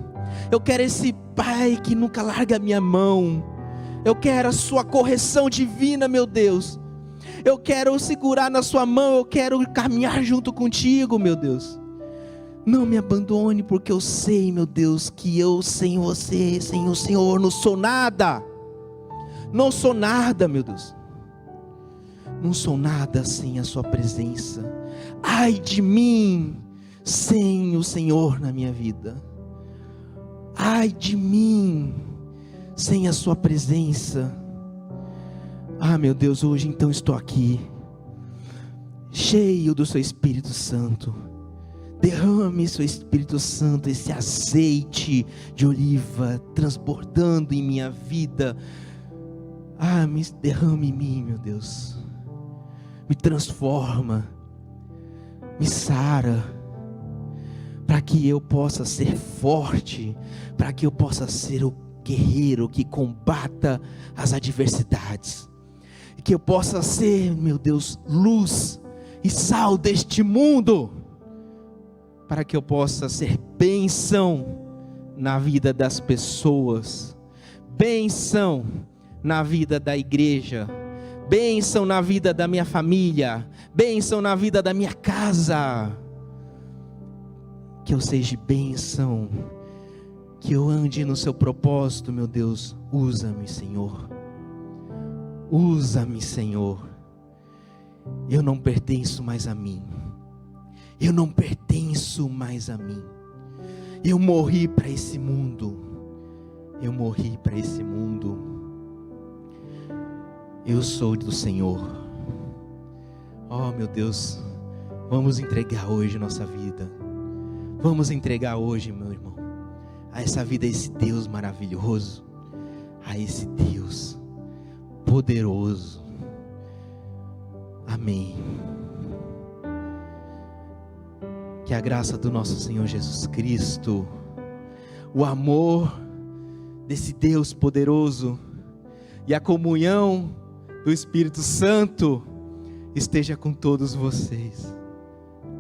Eu quero esse Pai que nunca larga a minha mão. Eu quero a sua correção divina, meu Deus. Eu quero segurar na sua mão. Eu quero caminhar junto contigo, meu Deus. Não me abandone, porque eu sei, meu Deus, que eu sem você, sem o Senhor, não sou nada. Não sou nada, meu Deus. Não sou nada sem a sua presença. Ai de mim sem o Senhor na minha vida. Ai de mim sem a sua presença. Ah, meu Deus, hoje então estou aqui, cheio do seu Espírito Santo. Derrame seu Espírito Santo, esse azeite de oliva transbordando em minha vida. Ah, derrame em mim, meu Deus. Me transforma, me sara, para que eu possa ser forte, para que eu possa ser o guerreiro que combata as adversidades, e que eu possa ser, meu Deus, luz e sal deste mundo, para que eu possa ser bênção na vida das pessoas, bênção na vida da igreja, bênção na vida da minha família, bênção na vida da minha casa. Que eu seja bênção, que eu ande no seu propósito, meu Deus. Usa-me, Senhor. Usa-me, Senhor. Eu não pertenço mais a mim. Eu não pertenço mais a mim. Eu morri para esse mundo. Eu morri para esse mundo. Eu sou do Senhor. Oh, meu Deus, vamos entregar hoje nossa vida. Vamos entregar hoje, meu irmão, a essa vida, a esse Deus maravilhoso, a esse Deus poderoso. Amém. Que a graça do nosso Senhor Jesus Cristo, o amor desse Deus poderoso e a comunhão do Espírito Santo esteja com todos vocês.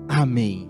Amém.